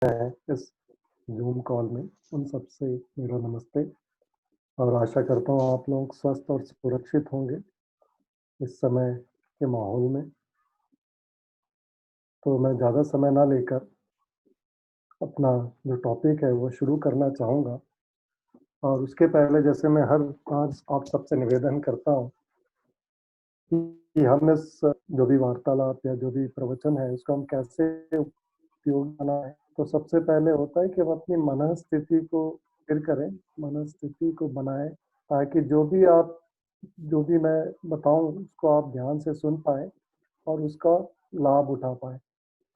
हैं इस zoom call में, उन सबसे मेरा नमस्ते और आशा करता हूँ आप लोग स्वस्थ और सुरक्षित होंगे इस समय के माहौल में। तो मैं ज़्यादा समय ना लेकर अपना जो टॉपिक है वो शुरू करना चाहूँगा और उसके पहले जैसे मैं हर बार आप सबसे निवेदन करता हूँ कि हम इस जो भी वार्तालाप या जो भी प्रवचन है उसको हम कैसे उपयोग बनाएँ। तो सबसे पहले होता है कि हम अपनी मनःस्थिति को स्थिर करें, मनःस्थिति को बनाएँ ताकि जो भी मैं बताऊँ उसको आप ध्यान से सुन पाएँ और उसका लाभ उठा पाएँ।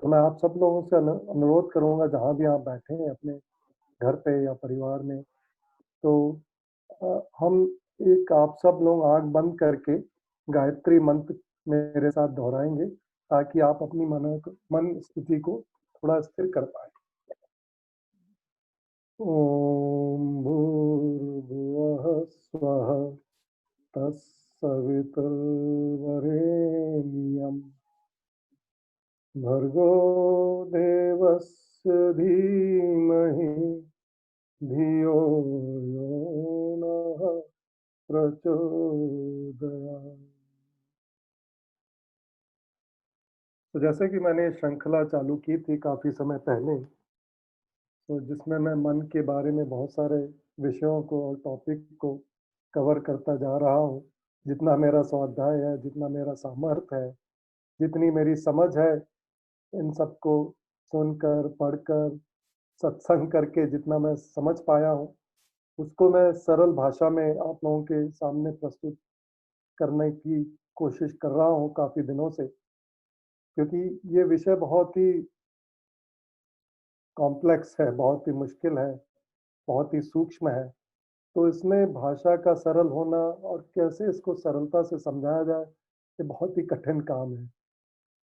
तो मैं आप सब लोगों से अनुरोध करूँगा जहाँ भी आप बैठे हैं अपने घर पे या परिवार में, तो हम एक आप सब लोग आँख बंद करके गायत्री मंत्र मेरे साथ दोहराएँगे ताकि आप अपनी मन स्थिति को थोड़ा स्थिर कर पाएँ। ॐ भूर्भुवः स्वः तत्सवितुर्वरेण्यं भर्गो देवस्य धीमहि धियो यो नः प्रचोदयात्। तो जैसे कि मैंने श्रृंखला चालू की थी काफ़ी समय पहले, तो जिसमें मैं मन के बारे में बहुत सारे विषयों को और टॉपिक को कवर करता जा रहा हूँ। जितना मेरा स्वाध्याय है, जितना मेरा सामर्थ्य है, जितनी मेरी समझ है, इन सबको सुनकर, पढ़कर, सत्संग करके जितना मैं समझ पाया हूँ, उसको मैं सरल भाषा में आप लोगों के सामने प्रस्तुत करने की कोशिश कर रहा हूँ काफ़ी दिनों से। क्योंकि ये विषय बहुत ही कॉम्प्लेक्स है, बहुत ही मुश्किल है, बहुत ही सूक्ष्म है। तो इसमें भाषा का सरल होना और कैसे इसको सरलता से समझाया जाए, ये बहुत ही कठिन काम है।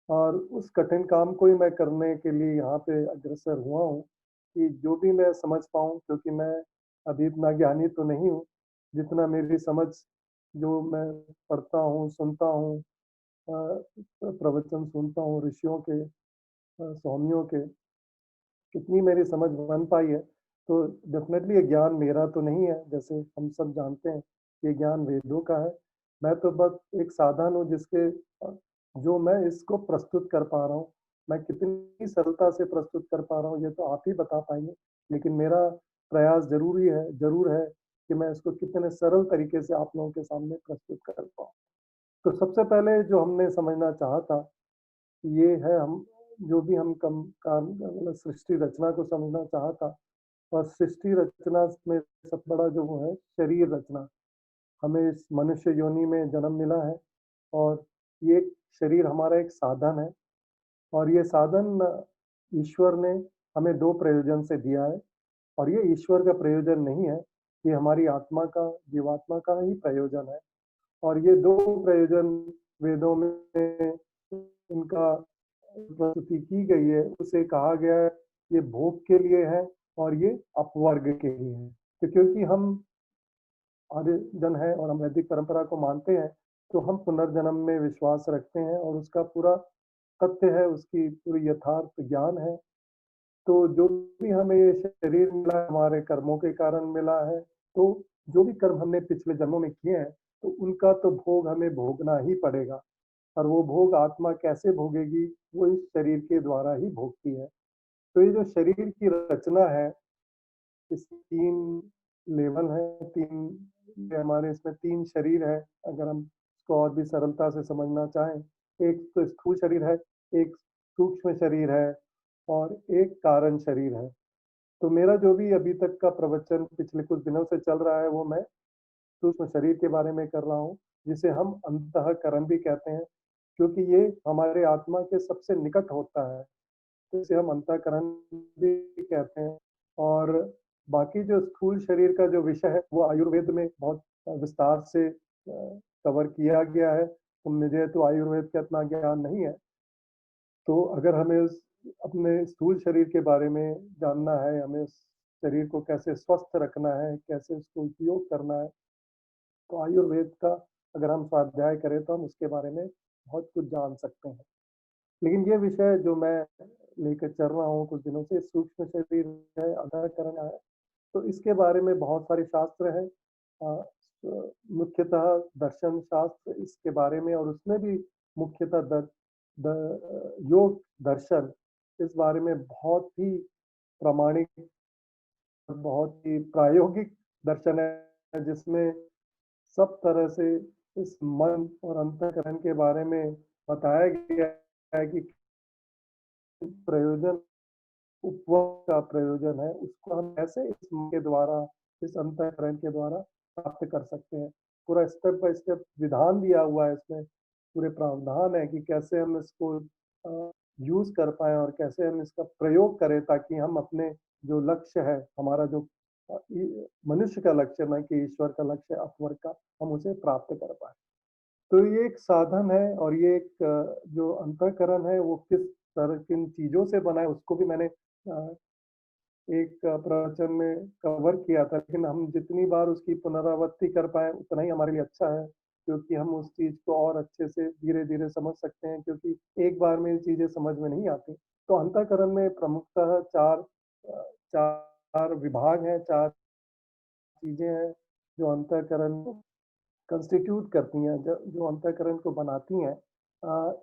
और उस कठिन काम को ही मैं करने के लिए यहाँ पे अग्रसर हुआ हूँ, कि जो भी मैं समझ पाऊँ क्योंकि मैं अभी इतना ज्ञानी तो नहीं हूँ, जितना मेरी समझ जो मैं पढ़ता हूँ, सुनता हूँ प्रवचन सुनता हूँ ऋषियों के स्वामियों के, कितनी मेरी समझ बन पाई है, तो डेफ़िनेटली ये ज्ञान मेरा तो नहीं है, जैसे हम सब जानते हैं, ये ज्ञान वेदों का है। मैं तो बस एक साधन हूँ जिसके जो मैं इसको प्रस्तुत कर पा रहा हूँ। मैं कितनी सरलता से प्रस्तुत कर पा रहा हूँ, ये तो आप ही बता पाएँगे, लेकिन मेरा प्रयास ज़रूर है कि मैं इसको कितने सरल तरीके से आप लोगों के सामने प्रस्तुत कर पाऊँ। तो सबसे पहले जो हमने समझना चाहा था ये है हम जो भी हम कम काम मतलब सृष्टि रचना को समझना चाहा था और सृष्टि रचना में सब बड़ा जो वो है शरीर रचना। हमें इस मनुष्य योनि में जन्म मिला है और ये शरीर हमारा एक साधन है और ये साधन ईश्वर ने हमें 2 प्रयोजन से दिया है और ये ईश्वर का प्रयोजन नहीं है, ये हमारी आत्मा का, जीवात्मा का ही प्रयोजन है और ये 2 प्रयोजन वेदों में इनका प्रस्तुति की गई है, उसे कहा गया है, ये भोग के लिए है और ये अपवर्ग के लिए है। तो क्योंकि हम आर्य जन हैं और हम वैदिक परंपरा को मानते हैं, तो हम पुनर्जन्म में विश्वास रखते हैं और उसका पूरा तथ्य है, उसकी पूरी यथार्थ ज्ञान है। तो जो भी हमें ये शरीर मिला है, हमारे कर्मों के कारण मिला है, तो जो भी कर्म हमने पिछले जन्मों में किए हैं, तो उनका तो भोग हमें भोगना ही पड़ेगा और वो भोग आत्मा कैसे भोगेगी, वो इस शरीर के द्वारा ही भोगती है। तो ये जो शरीर की रचना है, इस 3 लेवल हैं, 3 ये हमारे इसमें 3 शरीर हैं, अगर हम इसको और भी सरलता से समझना चाहें। एक तो स्थूल शरीर है, एक सूक्ष्म शरीर है और एक कारण शरीर है। तो मेरा जो भी अभी तक का प्रवचन पिछले कुछ दिनों से चल रहा है, वो मैं सूक्ष्म शरीर के बारे में कर रहा हूँ, जिसे हम अंतःकरण भी कहते हैं, क्योंकि ये हमारे आत्मा के सबसे निकट होता है। तो इसे हम अंतःकरण भी कहते हैं और बाकी जो स्थूल शरीर का जो विषय है, वो आयुर्वेद में बहुत विस्तार से कवर किया गया है। तो मुझे तो आयुर्वेद का इतना ज्ञान नहीं है। तो अगर हमें उस अपने स्थूल शरीर के बारे में जानना है, हमें उस शरीर को कैसे स्वस्थ रखना है, कैसे उसको उपयोग करना है, तो आयुर्वेद का अगर हम स्वाध्याय करें, तो हम उसके बारे में बहुत कुछ जान सकते हैं। लेकिन ये विषय जो मैं लेकर चल रहा हूँ कुछ दिनों से, सूक्ष्म शरीर है, अंतःकरण है। तो इसके बारे में बहुत सारे शास्त्र हैं। मुख्यतः दर्शन शास्त्र इसके बारे में, और उसमें भी मुख्यतः योग दर्शन इस बारे में बहुत ही प्रामाणिक, बहुत ही प्रायोगिक दर्शन है, जिसमें सब तरह से इस मन और अंतःकरण के बारे में बताया गया है कि प्रयोजन, उपभोग का प्रयोजन है, उसको हम कैसे इस मन के द्वारा, इस अंतःकरण के द्वारा प्राप्त कर सकते हैं। पूरा स्टेप बाय स्टेप विधान दिया हुआ है इसमें, पूरे प्रावधान है कि कैसे हम इसको यूज़ कर पाएँ और कैसे हम इसका प्रयोग करें, ताकि हम अपने जो लक्ष्य है, हमारा जो मनुष्य का लक्ष्य, ना कि ईश्वर का लक्ष्य, अपवर्ग का, हम उसे प्राप्त कर पाएँ। तो ये एक साधन है, और ये एक जो अंतःकरण है वो किस तरह किन चीज़ों से बना है, उसको भी मैंने एक प्रवचन में कवर किया था, लेकिन हम जितनी बार उसकी पुनरावृत्ति कर पाएँ उतना ही हमारे लिए अच्छा है, क्योंकि हम उस चीज़ को और अच्छे से धीरे-धीरे समझ सकते हैं, क्योंकि एक बार में ये चीज़ें समझ में नहीं आती। तो अंतःकरण में प्रमुखतः 4 विभाग हैं, 4 चीज़ें हैं जो अंतःकरण को कंस्टिट्यूट करती हैं, जो अंतःकरण को बनाती हैं।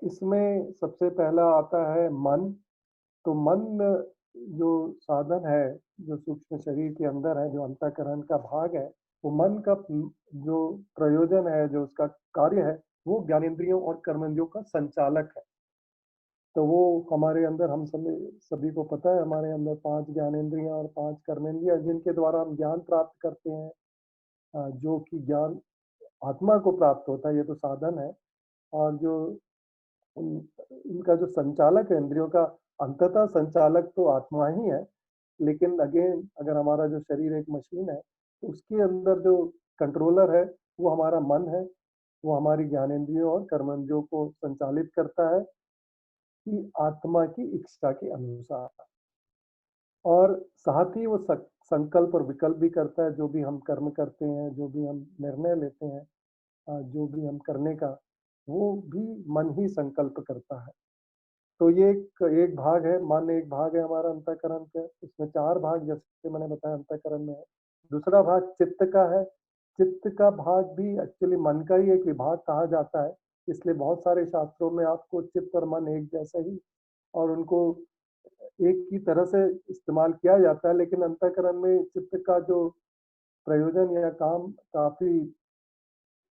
इसमें सबसे पहला आता है मन। तो मन जो साधन है, जो सूक्ष्म शरीर के अंदर है, जो अंतःकरण का भाग है, वो मन का जो प्रयोजन है, जो उसका कार्य है, वो ज्ञानेंद्रियों और कर्मेंद्रियों का संचालक है। तो वो हमारे अंदर, हम सभी सभी को पता है, हमारे अंदर 5 ज्ञानेंद्रियाँ और 5 कर्मेंद्रियाँ, जिनके द्वारा हम ज्ञान प्राप्त करते हैं। जो कि ज्ञान आत्मा को प्राप्त होता है, ये तो साधन है। और जो उन इनका जो संचालक है इंद्रियों का, अंततः संचालक तो आत्मा ही है। लेकिन अगेन, अगर हमारा जो शरीर एक मशीन है, तो उसके अंदर जो कंट्रोलर है, वो हमारा मन है। वो हमारी ज्ञानेंद्रियों और कर्मेंद्रियों को संचालित करता है कि आत्मा की इच्छा के अनुसार, और साथ ही वो संकल्प और विकल्प भी करता है। जो भी हम कर्म करते हैं, जो भी हम निर्णय लेते हैं, जो भी हम करने का, वो भी मन ही संकल्प करता है। तो ये एक एक भाग है, मन एक भाग है हमारा अंतःकरण का। इसमें 4 भाग, जैसे मैंने बताया, अंतःकरण में है। दूसरा भाग चित्त का है। चित्त का भाग भी एक्चुअली मन का ही एक विभाग कहा जाता है। इसलिए बहुत सारे शास्त्रों में आपको चित्त और मन एक जैसे ही, और उनको एक ही तरह से इस्तेमाल किया जाता है, लेकिन अंतःकरण में चित्त का जो प्रयोजन या काम काफ़ी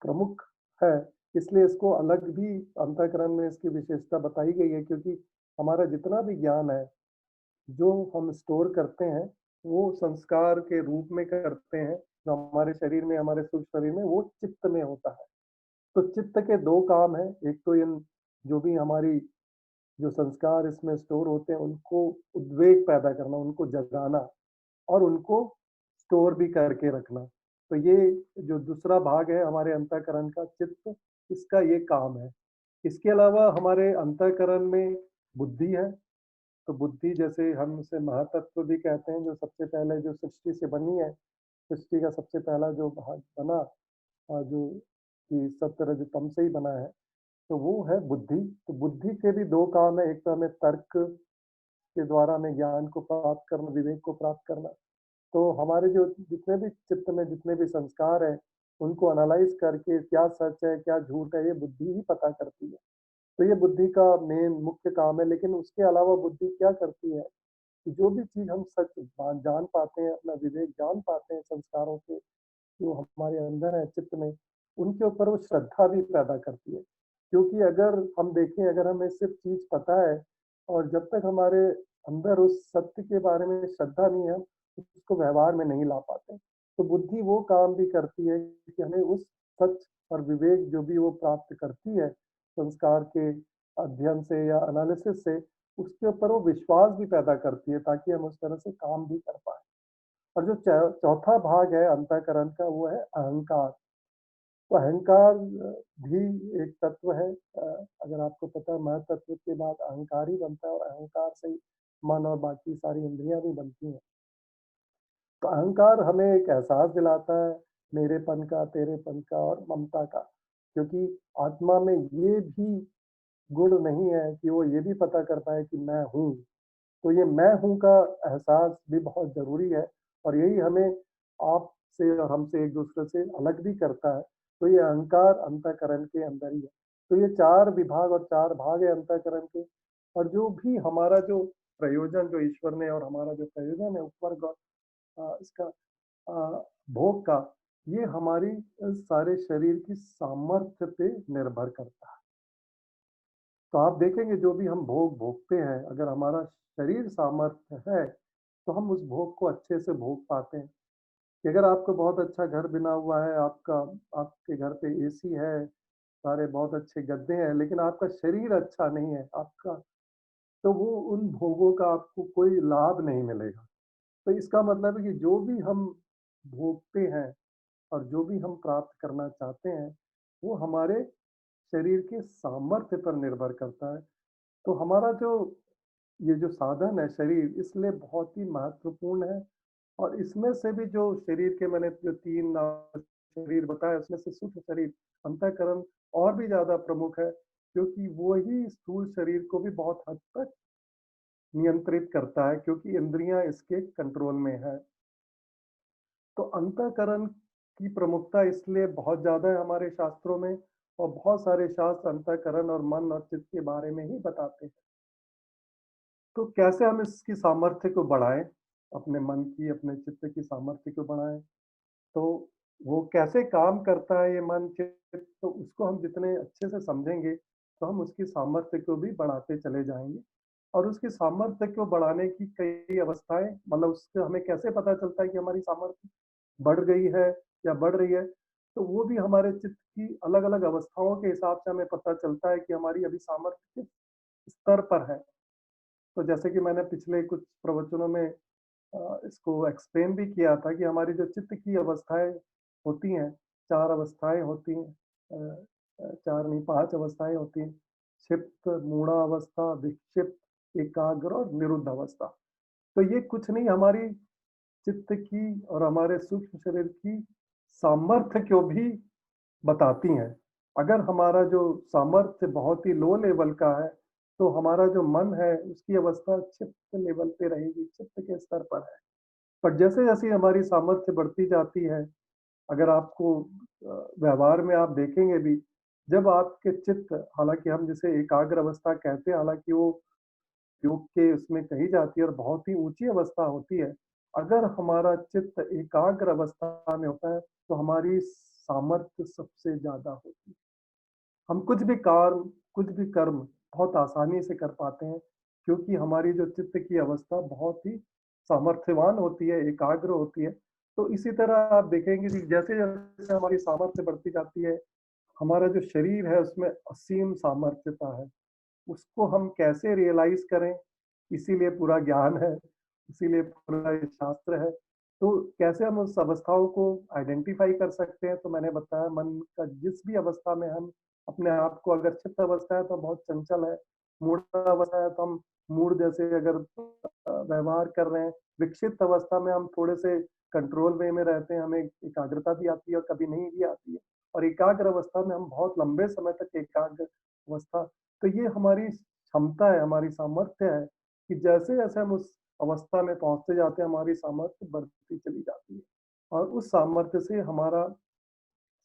प्रमुख है, इसलिए इसको अलग भी अंतःकरण में इसकी विशेषता बताई गई है, क्योंकि हमारा जितना भी ज्ञान है, जो हम स्टोर करते हैं, वो संस्कार के रूप में करते हैं, जो हमारे शरीर में, हमारे सूक्ष्म शरीर में, वो चित्त में होता है। तो चित्त के 2 काम हैं, एक तो इन जो भी हमारी जो संस्कार इसमें स्टोर होते हैं, उनको उद्वेग पैदा करना, उनको जगाना, और उनको स्टोर भी करके रखना। तो ये जो दूसरा भाग है हमारे अंतःकरण का, चित्त, इसका ये काम है। इसके अलावा हमारे अंतःकरण में बुद्धि है। तो बुद्धि, जैसे हम उसे महातत्व भी कहते हैं, जो सबसे पहले जो सृष्टि से बनी है, सृष्टि का सबसे पहला जो भाग बना, जो कि सत्व रज तम से ही बना है, तो वो है बुद्धि। तो बुद्धि के भी 2 काम है, एक तो हमें तर्क के द्वारा हमें ज्ञान को प्राप्त करना, विवेक को प्राप्त करना। तो हमारे जो जितने भी चित्त में जितने भी संस्कार हैं, उनको एनालाइज़ करके क्या सच है, क्या झूठ है, ये बुद्धि ही पता करती है। तो ये बुद्धि का मेन मुख्य काम है, लेकिन उसके अलावा बुद्धि क्या करती है कि जो भी चीज़ हम सच जान पाते हैं, अपना विवेक जान पाते हैं संस्कारों से, जो हमारे अंदर है चित्त में, उनके ऊपर वो श्रद्धा भी पैदा करती है। क्योंकि अगर हम देखें, अगर हमें सिर्फ़ चीज़ पता है, और जब तक हमारे अंदर उस सत्य के बारे में श्रद्धा नहीं है, हम उसको व्यवहार में नहीं ला पाते। तो बुद्धि वो काम भी करती है कि हमें उस सच और विवेक जो भी वो प्राप्त करती है, संस्कार के अध्ययन से या एनालिसिस से, उसके ऊपर वो विश्वास भी पैदा करती है, ताकि हम उस तरह से काम भी कर पाएँ। और जो चौथा भाग है अंतःकरण का, वो है अहंकार। तो अहंकार भी एक तत्व है। अगर आपको पता है, महतत्व के बाद अहंकार ही बनता है, और अहंकार से ही मन और बाकी सारी इंद्रियां भी बनती हैं। तो अहंकार हमें एक एहसास दिलाता है मेरेपन का, तेरेपन का और ममता का, क्योंकि आत्मा में ये भी गुण नहीं है कि वो ये भी पता कर पाए कि मैं हूँ। तो ये मैं हूँ का एहसास भी बहुत ज़रूरी है और यही हमें आपसे और हमसे एक-दूसरे से अलग भी करता है। तो ये अहंकार अंतःकरण के अंदर ही है। तो ये 4 विभाग और 4 भाग है अंतःकरण के और जो भी हमारा जो प्रयोजन जो ईश्वर ने और हमारा जो प्रयोजन है उपवर्ग और इसका भोग का, ये हमारी सारे शरीर की सामर्थ्य पे निर्भर करता है। तो आप देखेंगे जो भी हम भोग भोगते हैं, अगर हमारा शरीर सामर्थ्य है, तो हम उस भोग को अच्छे से भोग पाते हैं। कि अगर आपको बहुत अच्छा घर बना हुआ है, आपके घर पे एसी है, सारे बहुत अच्छे गद्दे हैं, लेकिन आपका शरीर अच्छा नहीं है, आपका तो वो उन भोगों का आपको कोई लाभ नहीं मिलेगा। तो इसका मतलब है कि जो भी हम भोगते हैं और जो भी हम प्राप्त करना चाहते हैं, वो हमारे शरीर के सामर्थ्य पर निर्भर करता है। तो हमारा जो ये जो साधन है शरीर, इसलिए बहुत ही महत्वपूर्ण है और इसमें से भी जो शरीर के मैंने जो 3 शरीर बताए, उसमें से सूक्ष्म शरीर, अंतःकरण और भी ज़्यादा प्रमुख है, क्योंकि वो ही स्थूल शरीर को भी बहुत हद तक नियंत्रित करता है क्योंकि इंद्रियाँ इसके कंट्रोल में है। तो अंतःकरण की प्रमुखता इसलिए बहुत ज़्यादा है हमारे शास्त्रों में और बहुत सारे शास्त्र अंतःकरण और मन और चित्त के बारे में ही बताते हैं। तो कैसे हम इसकी सामर्थ्य को बढ़ाएँ? अपने मन की, अपने चित्त की सामर्थ्य को बढ़ाएँ? तो वो कैसे काम करता है ये मन, चित्त, तो उसको हम जितने अच्छे से समझेंगे, तो हम उसकी सामर्थ्य को भी बढ़ाते चले जाएँगे। और उसकी सामर्थ्य को बढ़ाने की कई अवस्थाएँ मतलब उससे हमें कैसे पता चलता है कि हमारी सामर्थ्य बढ़ गई है या बढ़ रही है, तो वो भी हमारे चित्त की अलग-अलग अवस्थाओं के हिसाब से हमें पता चलता है कि हमारी अभी सामर्थ्य किस स्तर पर है। तो जैसे कि मैंने पिछले कुछ प्रवचनों में इसको एक्सप्लेन भी किया था कि हमारी जो चित्त की अवस्थाएँ होती हैं, 4 अवस्थाएँ होती हैं 4 नहीं 5 अवस्थाएँ होती हैं। क्षिप्त, मूढ़ावस्था, विक्षिप्त, एकाग्र और निरुद्ध अवस्था। तो ये कुछ नहीं हमारी चित्त की और हमारे सूक्ष्म शरीर की सामर्थ्य को भी बताती हैं। अगर हमारा जो सामर्थ्य बहुत ही लो लेवल का है, तो हमारा जो मन है उसकी अवस्था चित्त लेवल पे रहेगी, चित्त के स्तर पर है। पर जैसे-जैसे हमारी सामर्थ्य बढ़ती जाती है, अगर आपको व्यवहार में आप देखेंगे भी, जब आपके चित्त हालाँकि हम जिसे एकाग्र अवस्था कहते हैं, हालाँकि वो योग के उसमें कही जाती है और बहुत ही ऊँची अवस्था होती है। अगर हमारा चित्त एकाग्र अवस्था में होता है, तो हमारी सामर्थ्य सबसे ज़्यादा होती है। हम कुछ भी कर्म बहुत आसानी से कर पाते हैं, क्योंकि हमारी जो चित्त की अवस्था बहुत ही सामर्थ्यवान होती है, एकाग्र होती है। तो इसी तरह आप देखेंगे कि जैसे-जैसे हमारी सामर्थ्य बढ़ती जाती है, हमारा जो शरीर है उसमें असीम सामर्थ्यता है। उसको हम कैसे रियलाइज़ करें, इसीलिए पूरा ज्ञान है, इसीलिए पूरा ये शास्त्र है। तो कैसे हम उस अवस्थाओं को आइडेंटिफ़ाई कर सकते हैं, तो मैंने बताया मन का जिस भी अवस्था में हम अपने आप को अगर चित्त अवस्था है तो बहुत चंचल है, मूढ़ अवस्था है तो हम मूढ़ जैसे अगर व्यवहार कर रहे हैं, विक्षिप्त अवस्था में हम थोड़े से कंट्रोल वे में रहते हैं, हमें एकाग्रता भी आती है और कभी नहीं भी आती है। और एकाग्र अवस्था में हम बहुत लंबे समय तक एकाग्र अवस्था तो ये हमारी क्षमता है, हमारी सामर्थ्य है कि जैसे-जैसे हम उस अवस्था में पहुँचते जाते हैं, हमारी सामर्थ्य बढ़ती चली जाती है। और उस सामर्थ्य से हमारा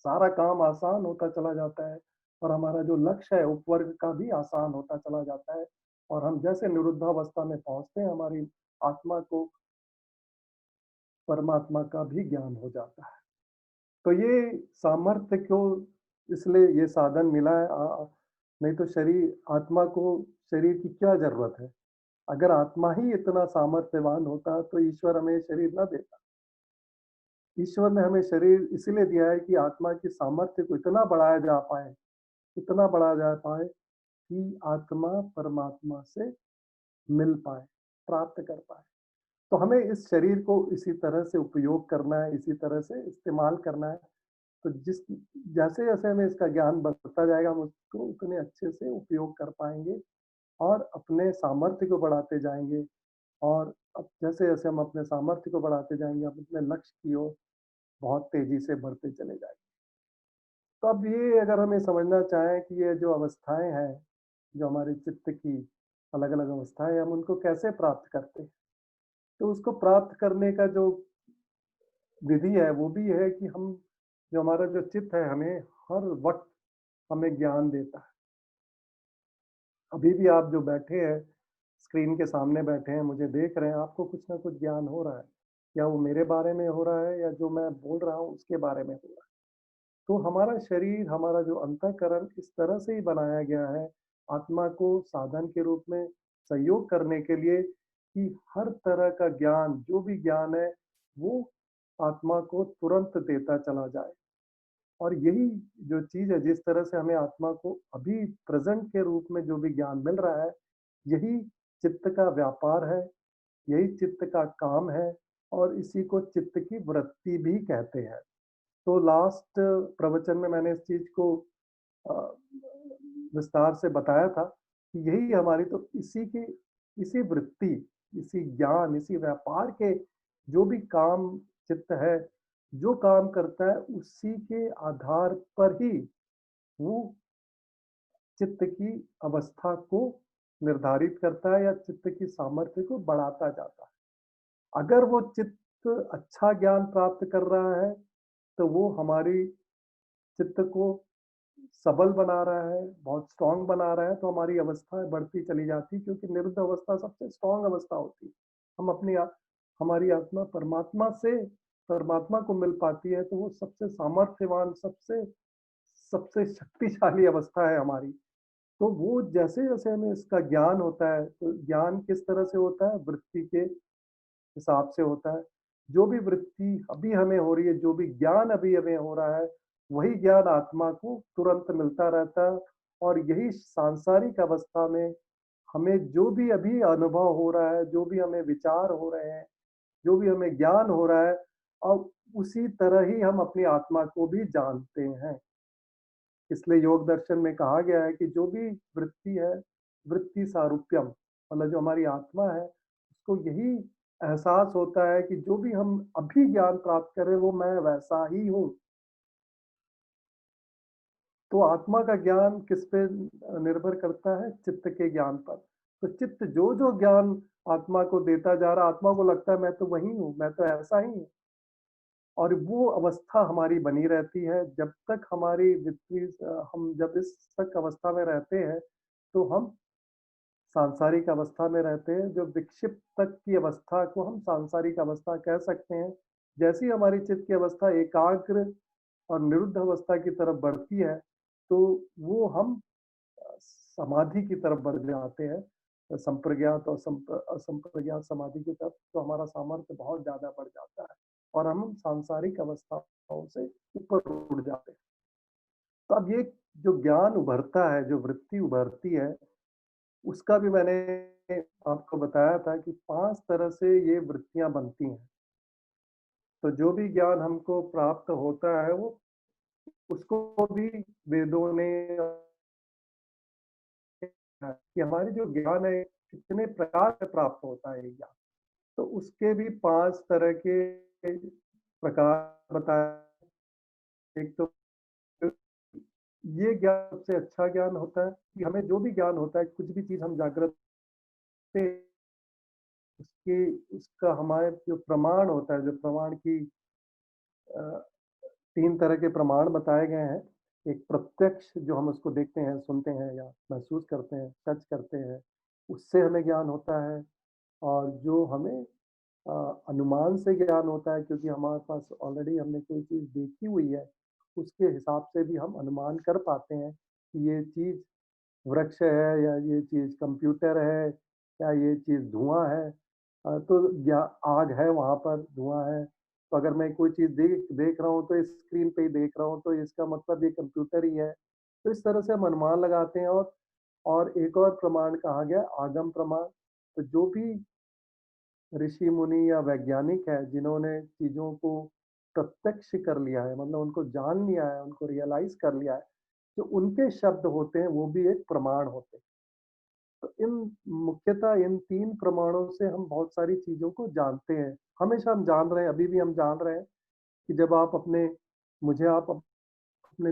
सारा काम आसान होता चला जाता है और हमारा जो लक्ष्य है उपवर्ग का भी आसान होता चला जाता है। और हम जैसे निरुद्धावस्था में पहुँचते हैं, हमारी आत्मा को परमात्मा का भी ज्ञान हो जाता है। तो ये सामर्थ्य को इसलिए ये साधन मिला है नहीं तो शरीर आत्मा को शरीर की क्या ज़रूरत है? अगर आत्मा ही इतना सामर्थ्यवान होता तो ईश्वर हमें शरीर ना देता। ईश्वर ने हमें शरीर इसीलिए दिया है कि आत्मा की सामर्थ्य को इतना बढ़ाया जा पाए, इतना बढ़ाया जा पाए कि आत्मा परमात्मा से मिल पाए, प्राप्त कर पाए। तो हमें इस शरीर को इसी तरह से उपयोग करना है, इसी तरह से इस्तेमाल करना है। तो जैसे-जैसे हमें इसका ज्ञान बढ़ता जाएगा, हम उसको उतने अच्छे से उपयोग कर पाएँगे और अपने सामर्थ्य को बढ़ाते जाएँगे और अब जैसे-जैसे हम अपने सामर्थ्य को बढ़ाते जाएँगे, हम अपने लक्ष्य की ओर बहुत तेज़ी से बढ़ते चले जाएँगे। तो अब ये अगर हम ये समझना चाहें कि ये जो अवस्थाएँ हैं, जो हमारे चित्त की अलग-अलग अवस्थाएँ हम उनको कैसे प्राप्त करते हैं? तो उसको प्राप्त करने का जो विधि है वो भी है कि हम जो हमारा जो चित्त है हमें हर वक़्त हमें ज्ञान देता है। अभी भी आप जो बैठे हैं, स्क्रीन के सामने बैठे हैं, मुझे देख रहे हैं, आपको कुछ न कुछ ज्ञान हो रहा है। या वो मेरे बारे में हो रहा है या जो मैं बोल रहा हूँ उसके बारे में हो रहा है। तो हमारा शरीर, हमारा जो अंतःकरण इस तरह से ही बनाया गया है, आत्मा को साधन के रूप में सहयोग करने के लिए कि हर तरह का ज्ञान, जो भी ज्ञान है, वो आत्मा को तुरंत देता चला जाए। और यही जो चीज़ है, जिस तरह से हमें आत्मा को अभी प्रेज़ेंट के रूप में जो भी ज्ञान मिल रहा है, यही चित्त का व्यापार है, यही चित्त का काम है और इसी को चित्त की वृत्ति भी कहते हैं। तो लास्ट प्रवचन में मैंने इस चीज़ को अ, विस्तार से बताया था कि यही हमारी तो इसी वृत्ति, इसी ज्ञान, इसी व्यापार के जो भी काम चित्त है, जो काम करता है उसी के आधार पर ही वो चित्त की अवस्था को निर्धारित करता है या चित्त की सामर्थ्य को बढ़ाता जाता है। अगर वो चित्त अच्छा ज्ञान प्राप्त कर रहा है, तो वो हमारी चित्त को सबल बना रहा है, बहुत स्ट्रॉन्ग बना रहा है, तो हमारी अवस्थाएँ बढ़ती चली जाती हैं क्योंकि निरुद्ध अवस्था सबसे स्ट्रॉन्ग अवस्था होती है। हम अपनी हमारी आत्मा परमात्मा को मिल पाती है, तो वो सबसे सामर्थ्यवान, सबसे सबसे शक्तिशाली अवस्था है हमारी। तो वो जैसे-जैसे हमें इसका ज्ञान होता है, तो ज्ञान किस तरह से होता है? वृत्ति के हिसाब से होता है। जो भी वृत्ति अभी हमें हो रही है, जो भी ज्ञान अभी हमें हो रहा है, वही ज्ञान आत्मा को तुरंत मिलता रहता है और यही सांसारिक अवस्था में हमें जो भी अभी अनुभव हो रहा है, जो भी हमें विचार हो रहे हैं, जो भी हमें ज्ञान हो रहा है, अब उसी तरह ही हम अपनी आत्मा को भी जानते हैं। इसलिए योग दर्शन में कहा गया है कि जो भी वृत्ति है, वृत्ति सारूप्यम मतलब जो हमारी आत्मा है, उसको यही एहसास होता है कि जो भी हम अभी ज्ञान प्राप्त करें वो मैं वैसा ही हूँ। तो आत्मा का ज्ञान किस पे निर्भर करता है? चित्त के ज्ञान पर। तो चित्त जो-जो ज्ञान आत्मा को देता जा रहा है, आत्मा को लगता है मैं तो वही हूँ, मैं तो ऐसा ही हूँ। और वो अवस्था हमारी बनी रहती है जब तक हम जब इस तक अवस्था में रहते हैं, तो हम सांसारिक अवस्था में रहते हैं, जो विक्षिप्त तक की अवस्था को हम सांसारिक अवस्था कह सकते हैं। जैसे ही हमारी चित्त की अवस्था एकाग्र और निरुद्ध अवस्था की तरफ बढ़ती है, तो वो हम समाधि की तरफ बढ़ जाते हैं। संप्रज्ञात और असंप्रज्ञात समाधि की तरफ तो हमारा सामर्थ्य बहुत ज़्यादा बढ़ जाता है और हम सांसारिक अवस्थाओं से ऊपर उठ जाते हैं। तो अब ये जो ज्ञान उभरता है, जो वृत्ति उभरती है, उसका भी मैंने आपको बताया था कि 5 तरह से ये वृत्तियाँ बनती हैं। तो जो भी ज्ञान हमको प्राप्त होता है वो उसको भी वेदों ने कि हमारे जो ज्ञान है कितने प्रकार से प्राप्त होता है ये ज्ञान। तो उसके भी 5 तरह के प्रकार बताए। एक तो ये ज्ञान सबसे अच्छा ज्ञान होता है कि हमें जो भी ज्ञान होता है, कुछ भी चीज़ हम जागृत से उसका हमारे जो प्रमाण होता है, जो प्रमाण की अ, 3 तरह के प्रमाण बताए गए हैं। एक प्रत्यक्ष जो हम उसको देखते हैं, सुनते हैं या महसूस करते हैं, टच करते हैं, उससे हमें ज्ञान होता है और जो हमें अ, अनुमान से ज्ञान होता है क्योंकि हमारे पास ऑलरेडी हमने कोई चीज़ देखी हुई है, उसके हिसाब से भी हम अनुमान कर पाते हैं कि ये चीज़ वृक्ष है या ये चीज़ कंप्यूटर है या ये चीज़ धुआँ है। तो या आग है वहाँ पर, धुआँ है। तो अगर मैं कोई चीज़ देख देख रहा हूँ तो स्क्रीन पे ही देख रहा हूँ तो इसका मतलब ये कंप्यूटर ही है। तो इस तरह से हम अनुमान लगाते हैं और एक और प्रमाण कहा गया आगम प्रमाण। तो जो भी ऋषि मुनि या वैज्ञानिक हैं जिन्होंने चीज़ों को प्रत्यक्ष कर लिया है, मतलब उनको जान लिया है, उनको रियलाइज़ कर लिया है, जो उनके शब्द होते हैं वो भी एक प्रमाण होते हैं। तो मुख्यतः इन 3 प्रमाणों से हम बहुत सारी चीज़ों को जानते हैं। हमेशा हम जान रहे हैं, अभी भी हम जान रहे हैं कि जब आप अपने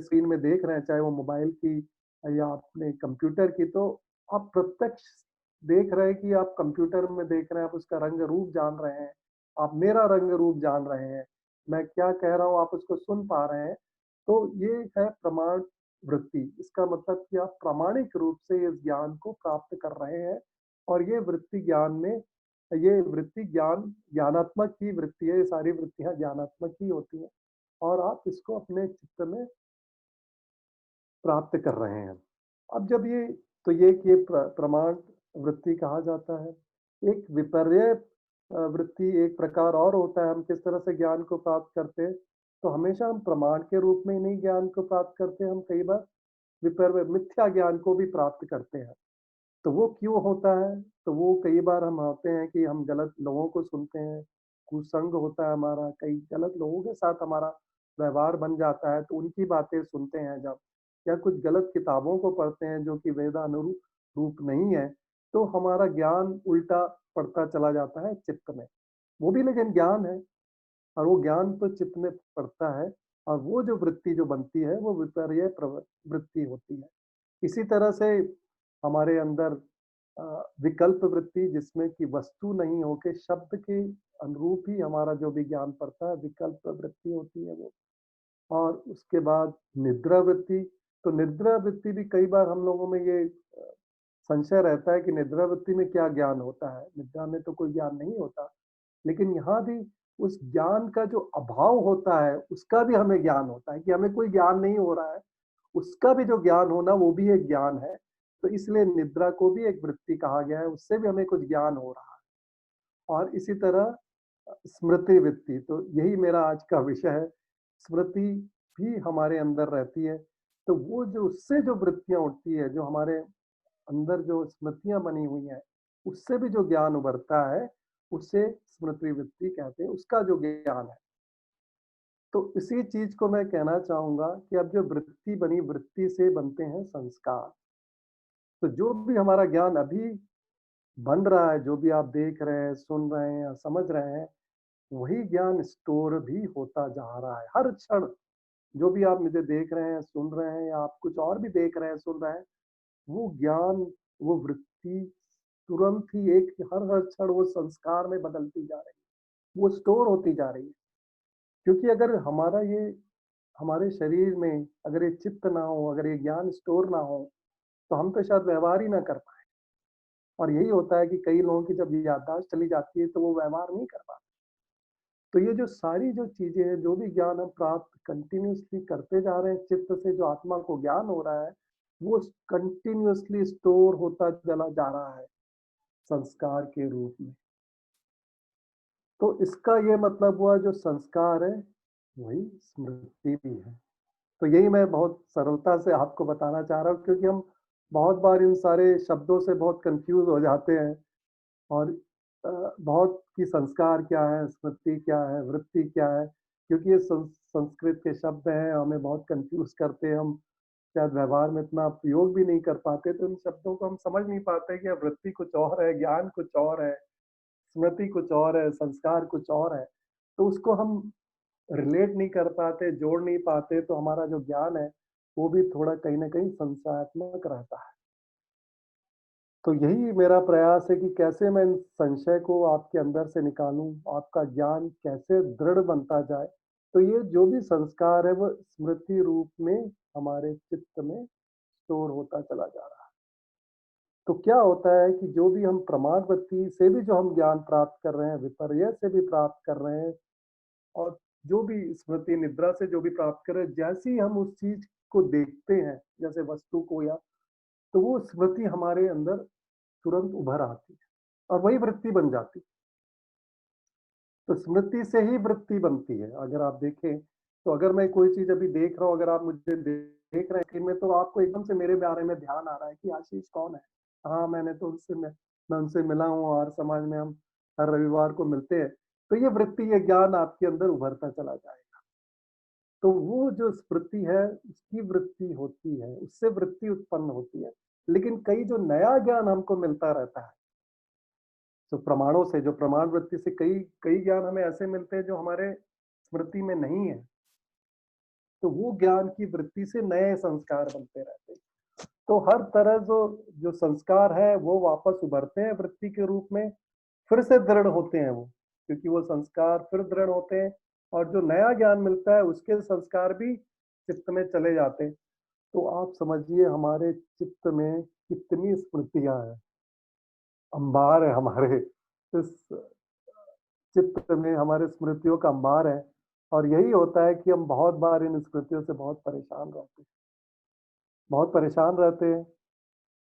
स्क्रीन में देख रहे हैं, चाहे वो मोबाइल की या अपने कंप्यूटर की, तो आप प्रत्यक्ष देख रहे हैं कि आप कंप्यूटर में देख रहे हैं, आप उसका रंग रूप जान रहे हैं, आप मेरा रंग रूप जान रहे हैं, मैं क्या कह रहा हूँ आप उसको सुन पा रहे हैं, तो ये है प्रमाण वृत्ति। इसका मतलब कि आप प्रामाणिक रूप से इस ज्ञान को प्राप्त कर रहे हैं और ये वृत्ति ज्ञान में ये वृत्ति ज्ञानात्मक ही वृत्ति है, ये सारी वृत्तियाँ ज्ञानात्मक ही होती हैं और आप इसको अपने चित्त में प्राप्त कर रहे हैं। अब जब ये तो ये प्रमाण वृत्ति कहा जाता है। एक विपर्य वृत्ति एक प्रकार और होता है, हम किस तरह से ज्ञान को प्राप्त करते हैं, तो हमेशा हम प्रमाण के रूप में ही नहीं ज्ञान को प्राप्त करते, हम कई बार विपर्य मिथ्या ज्ञान को भी प्राप्त करते हैं। तो वो क्यों होता है? तो वो कई बार हम होते हैं कि हम गलत लोगों को सुनते हैं, कुसंग होता है हमारा, कई गलत लोगों के साथ हमारा व्यवहार बन जाता है, तो उनकी बातें सुनते हैं जब, या कुछ गलत किताबों को पढ़ते हैं जो कि वेदानुरूप रूप नहीं है, तो हमारा ज्ञान उल्टा पड़ता चला जाता है चित्त में। वो भी लेकिन ज्ञान है और वो ज्ञान तो चित्त में पड़ता है और वो जो वृत्ति जो बनती है, वो विपर्य वृत्ति होती है। इसी तरह से हमारे अंदर विकल्प वृत्ति जिसमें कि वस्तु नहीं होके शब्द के अनुरूप ही हमारा जो भी ज्ञान पड़ता है, विकल्प वृत्ति होती है वो। और उसके बाद निद्रा वृत्ति, तो निद्रा वृत्ति भी कई बार हम लोगों में ये संशय रहता है कि निद्रा वृत्ति में क्या ज्ञान होता है? निद्रा में तो कोई ज्ञान नहीं होता। लेकिन यहाँ भी उस ज्ञान का जो अभाव होता है, उसका भी हमें ज्ञान होता है कि हमें कोई ज्ञान नहीं हो रहा है, उसका भी जो ज्ञान होना वो भी एक ज्ञान है। तो इसलिए निद्रा को भी एक वृत्ति कहा गया है, उससे भी हमें कुछ ज्ञान हो रहा है। और इसी तरह स्मृति वृत्ति, तो यही मेरा आज का विषय है। स्मृति भी हमारे अंदर रहती है, तो वो जो उससे जो वृत्तियाँ उठती है, जो हमारे अंदर जो स्मृतियाँ बनी हुई हैं, उससे भी जो ज्ञान उभरता है, उसे स्मृति वृत्ति कहते हैं, उसका जो ज्ञान है। तो इसी चीज़ को मैं कहना चाहूँगा कि अब जो वृत्ति बनी, वृत्ति से बनते हैं संस्कार। तो जो भी हमारा ज्ञान अभी बन रहा है, जो भी आप देख रहे हैं, सुन रहे हैं या समझ रहे हैं, वही ज्ञान स्टोर भी होता जा रहा है। हर क्षण जो भी आप मुझे देख रहे हैं, सुन रहे हैं या आप कुछ और भी देख रहे हैं, सुन रहे हैं, वो ज्ञान, वो वृत्ति तुरंत ही एक हर क्षण वो संस्कार में बदलती जा रही है, वो स्टोर होती जा रही है। क्योंकि अगर हमारा ये हमारे शरीर में अगर ये चित्त ना हो, अगर ये ज्ञान स्टोर ना हो, तो हम तो शायद व्यवहार ही ना कर पाएँ। और यही होता है कि कई लोगों की जब याददाश्त चली जाती है, तो वो व्यवहार नहीं कर पाते। तो ये जो सारी जो चीज़ें हैं, जो भी ज्ञान हम प्राप्त कंटिन्यूअसली करते जा रहे हैं, चित्त से जो आत्मा को ज्ञान हो रहा है, वो कंटिन्यूअसली स्टोर होता चला जा रहा है, संस्कार के रूप में। तो इसका ये मतलब हुआ जो संस्कार है, वही स्मृति भी है। तो यही मैं बहुत सरलता से आपको बताना चाह रहा हूँ क्योंकि हम बहुत बार इन सारे शब्दों से बहुत कन्फ्यूज़ हो जाते हैं और बहुत कि संस्कार क्या है, स्मृति क्या है, वृत्ति क्या है? क्योंकि ये संस्कृत के शब्द हैं, हमें बहुत कन्फ्यूज़ करते हैं, हम शायद व्यवहार में इतना प्रयोग भी नहीं कर पाते, तो इन शब्दों को हम समझ नहीं पाते कि वृत्ति कुछ और है, ज्ञान कुछ और है, स्मृति कुछ और है, संस्कार कुछ और है। तो उसको हम रिलेट नहीं कर पाते, जोड़ नहीं पाते, तो हमारा जो ज्ञान है, वो भी थोड़ा कहीं न कहीं संशयात्मक रहता है। तो यही मेरा प्रयास है कि कैसे मैं इन संशय को आपके अंदर से निकालूँ, आपका ज्ञान कैसे दृढ़ बनता जाए। तो ये जो भी संस्कार है, वो स्मृति रूप में हमारे चित्त में स्टोर होता चला जा रहा है। तो क्या होता है कि जो भी हम प्रमाण वृत्ति से भी जो हम ज्ञान प्राप्त कर रहे हैं, विपर्य से भी प्राप्त कर रहे हैं और जो भी स्मृति निद्रा से जो भी प्राप्त कर रहे हैं, जैसे ही हम उस चीज़ को देखते हैं, जैसे वस्तु को या तो वो स्मृति हमारे अंदर तुरंत उभर आती है और वही वृत्ति बन जाती है। तो स्मृति से ही वृत्ति बनती है। अगर आप देखें, तो अगर मैं कोई चीज़ अभी देख रहा हूँ, अगर आप मुझे देख रहे हैं स्क्रीन में, तो आपको एकदम से मेरे बारे में ध्यान आ रहा है कि आशीष कौन है? हाँ, मैंने तो मैं उनसे मिला हूँ और समाज में हम हर रविवार को मिलते हैं। तो ये वृत्ति, ये ज्ञान आपके अंदर उभरता चला जाएगा। तो वो जो स्मृति है, उसकी वृत्ति होती है, उससे वृत्ति उत्पन्न होती है। लेकिन कई जो नया ज्ञान हमको मिलता रहता है, तो प्रमाणों से जो प्रमाण वृत्ति से कई कई ज्ञान हमें ऐसे मिलते हैं जो हमारे स्मृति में नहीं है, तो वो ज्ञान की वृत्ति से नए संस्कार बनते रहते हैं। तो हर तरह जो संस्कार है वो वापस उभरते हैं वृत्ति के रूप में, फिर से दृढ़ होते हैं वो, क्योंकि वो संस्कार फिर दृढ़ होते हैं और जो नया ज्ञान मिलता है उसके संस्कार भी चित्त में चले जाते हैं। तो आप समझिए हमारे चित्त में कितनी स्मृतियाँ हैं, अंबार है हमारे इस चित्त में, हमारे स्मृतियों का अंबार है और यही होता है कि हम बहुत बार इन स्मृतियों से बहुत परेशान रहते हैं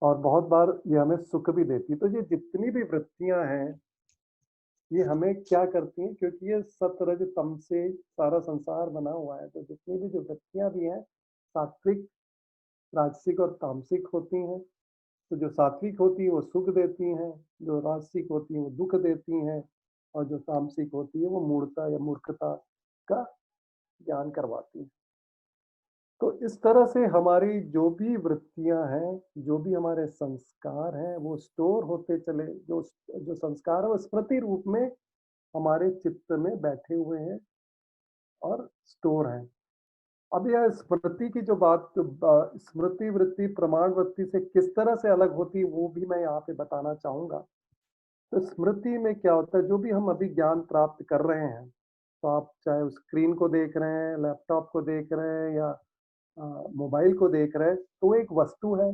और बहुत बार ये हमें सुख भी देती है। तो ये जितनी भी वृत्तियाँ हैं, ये हमें क्या करती हैं, क्योंकि ये सत्वरज तम से सारा संसार बना हुआ है, तो जितनी भी जो वृत्तियाँ भी हैं, सात्विक, राजसिक और तामसिक होती हैं। तो जो सात्विक होती है वो सुख देती हैं, जो राजसिक होती है वो दुःख देती हैं और जो तामसिक होती है वो मूढ़ता या मूर्खता का ज्ञान करवाती हैं। तो इस तरह से हमारी जो भी वृत्तियाँ हैं, जो भी हमारे संस्कार हैं, वो स्टोर होते चले, जो जो संस्कार है वो स्मृति रूप में हमारे चित्त में बैठे हुए हैं और स्टोर हैं। अब यह स्मृति की जो बात, स्मृति वृत्ति प्रमाण वृत्ति से किस तरह से अलग होती है वो भी मैं यहाँ पे बताना चाहूँगा। तो स्मृति में क्या होता है, जो भी हम अभी ज्ञान प्राप्त कर रहे हैं, तो आप चाहे उस स्क्रीन को देख रहे हैं, लैपटॉप को देख रहे हैं या मोबाइल को देख रहे हैं, तो एक वस्तु है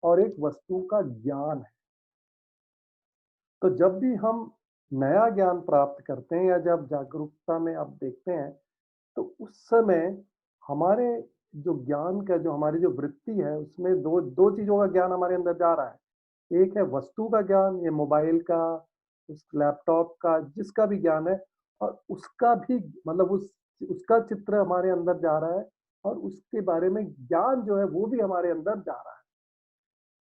और एक वस्तु का ज्ञान है। तो जब भी हम नया ज्ञान प्राप्त करते हैं या जब जागरूकता में आप देखते हैं, तो उस समय हमारे जो ज्ञान का जो हमारी जो वृत्ति है उसमें दो चीज़ों का ज्ञान हमारे अंदर जा रहा है। एक है वस्तु का ज्ञान, ये मोबाइल का, उस लैपटॉप का, जिसका भी ज्ञान है और उसका भी मतलब उसका चित्र हमारे अंदर जा रहा है और उसके बारे में ज्ञान जो है वो भी हमारे अंदर जा रहा है।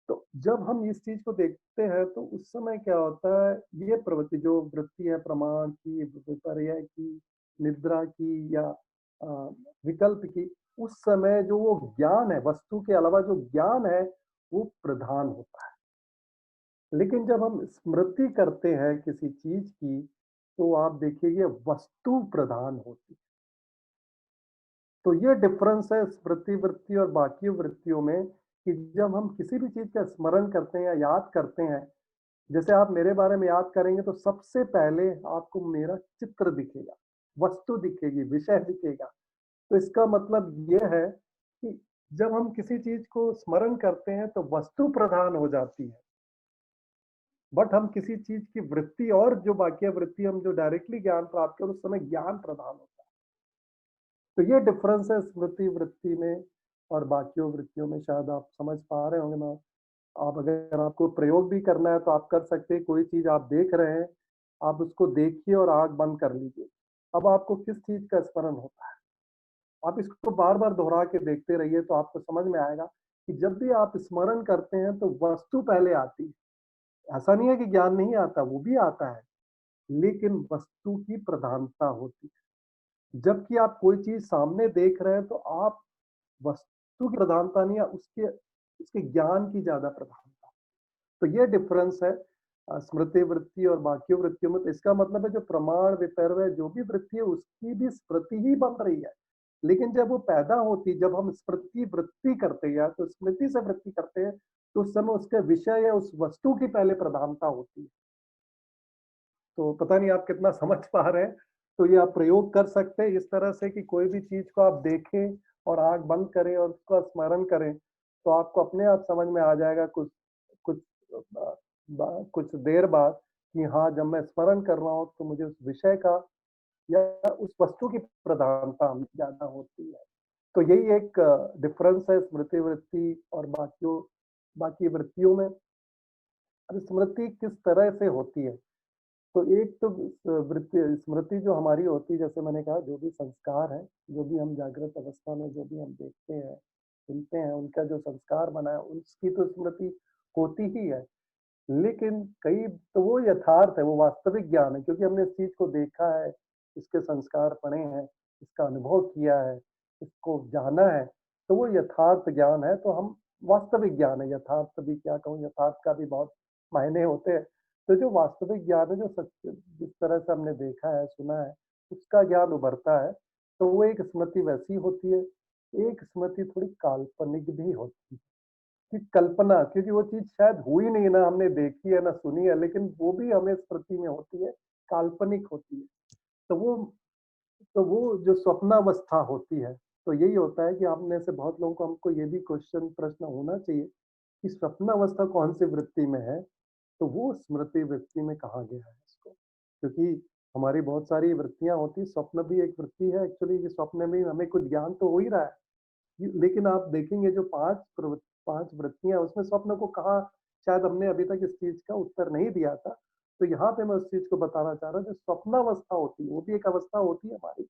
तो जब हम इस चीज़ को देखते हैं तो उस समय क्या होता है, ये प्रवृत्ति जो वृत्ति है प्रमाण की, विपर्य की, निद्रा की या अ, विकल्प की, उस समय जो वो ज्ञान है, वस्तु के अलावा जो ज्ञान है, वो प्रधान होता है। लेकिन जब हम स्मृति करते हैं किसी चीज़ की, तो आप देखिए वस्तु प्रधान होती है। तो ये डिफरेंस है स्मृति वृत्ति और बाकी वृत्तियों में कि जब हम किसी भी चीज़ का स्मरण करते हैं या याद करते हैं, जैसे आप मेरे बारे में याद करेंगे तो सबसे पहले आपको मेरा चित्र दिखेगा, वस्तु दिखेगी, विषय दिखेगा। तो इसका मतलब ये है कि जब हम किसी चीज़ को स्मरण करते हैं तो वस्तु प्रधान हो जाती है। बट हम किसी चीज़ की वृत्ति और जो बाकी वृत्ति हम जो डायरेक्टली ज्ञान प्राप्त करें उस समय ज्ञान प्रधान होता है। तो ये डिफरेंस है स्मृति वृत्ति में और बाकियों वृत्तियों में, शायद आप समझ पा रहे होंगे। मैं आप अगर आपको प्रयोग भी करना है तो आप कर सकते हैं, कोई चीज़ आप देख रहे हैं, आप उसको देखिए और आँख बंद कर लीजिए। अब आपको किस चीज़ का स्मरण होता है? आप इसको बार-बार दोहरा के देखते रहिए तो आपको समझ में आएगा कि जब भी आप स्मरण करते हैं तो वस्तु पहले आती है। ऐसा नहीं है कि ज्ञान नहीं आता, वो भी आता है, लेकिन वस्तु की प्रधानता होती है। जबकि आप कोई चीज़ सामने देख रहे हैं तो आप वस्तु की प्रधानता नहीं है, उसके उसके ज्ञान की ज़्यादा प्रधानता। तो ये डिफरेंस है स्मृति वृत्ति और बाकी वृत्तियों में। तो इसका मतलब है जो प्रमाण विपर्य जो भी वृत्ति है उसकी भी स्मृति ही बन रही है। लेकिन जब वो पैदा होती, जब हम स्मृति वृत्ति करते हैं तो स्मृति से वृत्ति करते हैं, तो उस समय उसके विषय या उस वस्तु की पहले प्रधानता होती है। तो पता नहीं आप कितना समझ पा रहे हैं। तो ये आप प्रयोग कर सकते हैं इस तरह से कि कोई भी चीज़ को आप देखें और आँख बंद करें और उसका स्मरण करें, तो आपको अपने आप समझ में आ जाएगा कुछ कुछ कुछ देर बाद कि हाँ, जब मैं स्मरण कर रहा हूँ तो मुझे उस विषय का या उस वस्तु की प्रधानता ज़्यादा होती है। तो यही एक डिफरेंस है स्मृति वृत्ति और बाकी वृत्तियों में। अब स्मृति किस तरह से होती है? तो एक तो वृत्ति स्मृति जो हमारी होती है, जैसे मैंने कहा, जो भी संस्कार हैं, जो भी हम जागृत अवस्था में जो भी हम देखते हैं, सुनते हैं, उनका जो संस्कार बना है, उसकी तो स्मृति होती ही है। लेकिन कई तो वो यथार्थ है, वो वास्तविक ज्ञान है क्योंकि हमने इस चीज़ को देखा है, इसके संस्कार पढ़े हैं, इसका अनुभव किया है, इसको जाना है, तो वो यथार्थ ज्ञान है। तो हम वास्तविक ज्ञान है, यथार्थ भी क्या कहूँ, यथार्थ का भी बहुत मायने होते हैं। तो जो वास्तविक ज्ञान है, जो सच जिस तरह से हमने देखा है, सुना है, उसका ज्ञान उभरता है, तो वो एक स्मृति वैसी होती है। एक स्मृति थोड़ी काल्पनिक भी होती है। कि कल्पना, क्योंकि वो चीज़ शायद हुई नहीं, ना हमने देखी है, ना सुनी है, लेकिन वो भी हमें स्मृति में होती है, काल्पनिक होती है। तो वो तो वो जो स्वप्नावस्था होती है, तो यही होता है कि आप में से बहुत लोगों को हमको ये भी प्रश्न होना चाहिए कि स्वप्नावस्था कौन-सी वृत्ति में है? तो वो स्मृति वृत्ति में कहा गया है इसको। क्योंकि हमारी बहुत सारी वृत्तियाँ होती हैं, स्वप्न भी एक वृत्ति है एक्चुअली, कि स्वप्न में हमें कुछ ज्ञान तो हो ही रहा है। लेकिन आप देखेंगे जो 5 वृत्तियाँ उसमें स्वप्न को कहाँ, शायद हमने अभी तक इस चीज़ का उत्तर नहीं दिया था। तो यहाँ पे मैं उस चीज़ को बताना चाह रहा हूँ, जो स्वप्नावस्था होती है, वो भी एक अवस्था होती है हमारी।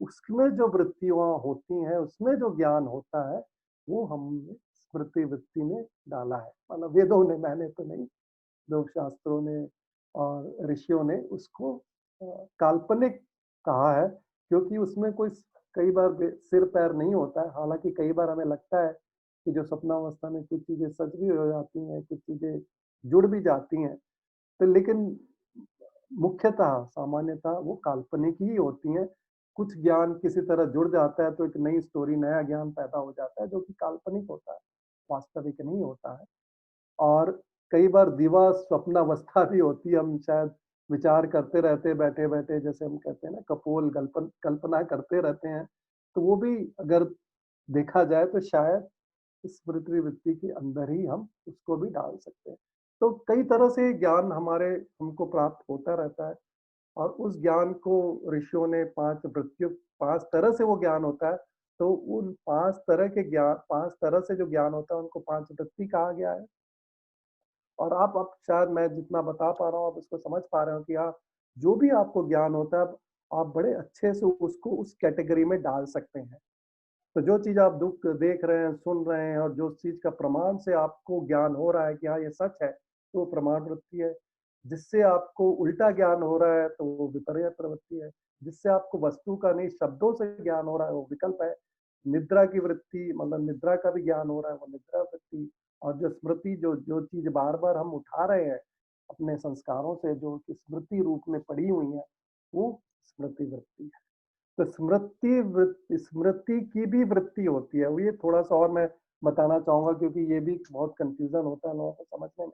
उसमें जो वृत्तियाँ होती हैं, उसमें जो ज्ञान होता है, वो हमने स्मृति वृत्ति में डाला है। मतलब वेदों ने, मैंने तो नहीं, योग शास्त्रों ने और ऋषियों ने उसको काल्पनिक कहा है, क्योंकि उसमें कोई कई बार सिर-पैर नहीं होता है। हालाँकि कई बार हमें लगता है कि जो स्वप्नावस्था में कुछ चीज़ें सच भी हो जाती हैं, कुछ चीज़ें जुड़ भी जाती हैं। तो लेकिन मुख्यतः, सामान्यतः वो काल्पनिक ही होती हैं। कुछ ज्ञान किसी तरह जुड़ जाता है तो एक नई स्टोरी, नया ज्ञान पैदा हो जाता है, जो कि काल्पनिक होता है, वास्तविक नहीं होता है। और कई बार दिवा स्वप्नावस्था भी होती है, हम शायद विचार करते रहते हैं बैठे-बैठे, जैसे हम कहते हैं ना, कपोल कल्पना करते रहते हैं। तो वो भी अगर देखा जाए तो शायद स्मृति वृत्ति के अंदर ही हम उसको भी डाल सकते हैं। तो कई तरह से ज्ञान हमको प्राप्त होता रहता है, और उस ज्ञान को ऋषियों ने 5 तरह से वो ज्ञान होता है। तो उन 5 तरह से जो ज्ञान होता है, उनको 5 वृत्ति कहा गया है। और आप अब शायद मैं जितना बता पा रहा हूँ, आप उसको समझ पा रहे हो कि हाँ, जो भी आपको ज्ञान होता है, आप बड़े अच्छे से उसको उस कैटेगरी में डाल सकते हैं। तो जो चीज़ आप दुःख देख रहे हैं, सुन रहे हैं, और जो चीज़ का प्रमाण से आपको ज्ञान हो रहा है कि हाँ, ये सच है, तो वो प्रमाण वृत्ति है। जिससे आपको उल्टा ज्ञान हो रहा है, तो वो विपर्य प्रवृत्ति है। जिससे आपको वस्तु का नहीं, शब्दों से ज्ञान हो रहा है, वो विकल्प है। निद्रा की वृत्ति, मतलब निद्रा का भी ज्ञान हो रहा है, वो निद्रा वृत्ति। और जो स्मृति, जो जो चीज़ बार-बार हम उठा रहे हैं, अपने संस्कारों से, जो कि स्मृति रूप में पड़ी हुई हैं, वो स्मृति वृत्ति है। तो स्मृति की भी वृत्ति होती है। वो ये थोड़ा-सा और मैं बताना चाहूँगा, क्योंकि ये भी बहुत कन्फ्यूज़न होता है लोगों को समझने में,